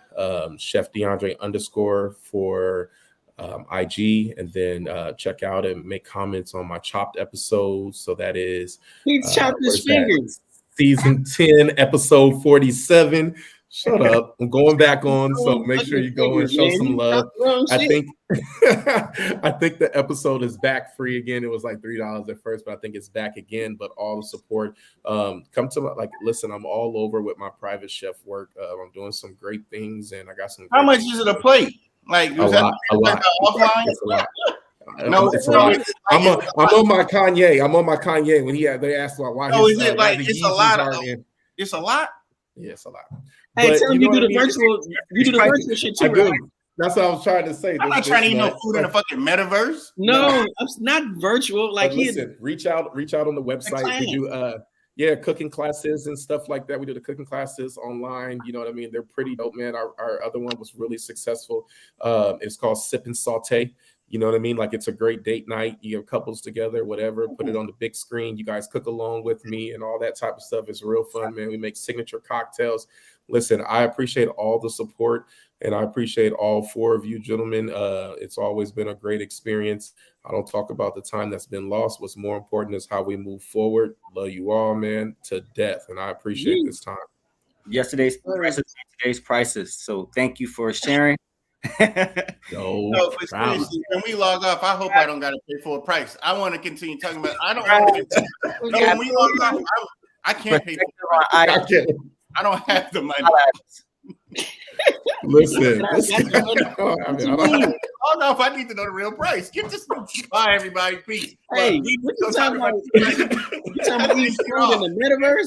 chef DeAndre _ for IG, and then check out and make comments on my Chopped episodes. So that is chopped his fingers. Season 10, episode 47. Shut up. I'm going back on, so make sure you go and show some love. I think the episode is back free again. It was like $3 at first, but I think it's back again. But all the support, come to listen, I'm all over with my private chef work. I'm doing some great things, and I got some. How much is it a plate? Like, A lot. offline? It's a lot. No, it's a no, lot. it's I'm on my Kanye. I'm on my Kanye when they asked why no, his is it why like the it's a Yeezys lot of aren't in. it's a lot? Yeah, it's a lot. Hey, But tell him you you know do what the I mean? virtual. You do the virtual shit I too, do. right? That's what I was trying to say. I'm not trying to eat no food in a fucking metaverse. No, I'm not virtual. Like But listen, reach out on the website. We do cooking classes and stuff like that. We do the cooking classes online. You know what I mean? They're pretty dope, man. Our other one was really successful. It's called Sip and Saute. You know what I mean? Like, it's a great date night. You have couples together, whatever, put it on the big screen. You guys cook along with me and all that type of stuff. It's real fun, man. We make signature cocktails. Listen, I appreciate all the support, and I appreciate all 4 of you gentlemen. It's always been a great experience. I don't talk about the time that's been lost. What's more important is how we move forward. Love you all, man, to death, and I appreciate this time. Yesterday's prices, today's prices. So thank you for sharing. No, but seriously, when we log off, I hope I don't got to pay full price. I want to continue talking about. I don't want to. No, when we log off, I can't pay full price. I don't have the money. Listen, log off. I need to know the real price. Get this. Bye, everybody. Peace. Hey, what you talking about? You talking about eating food in the metaverse?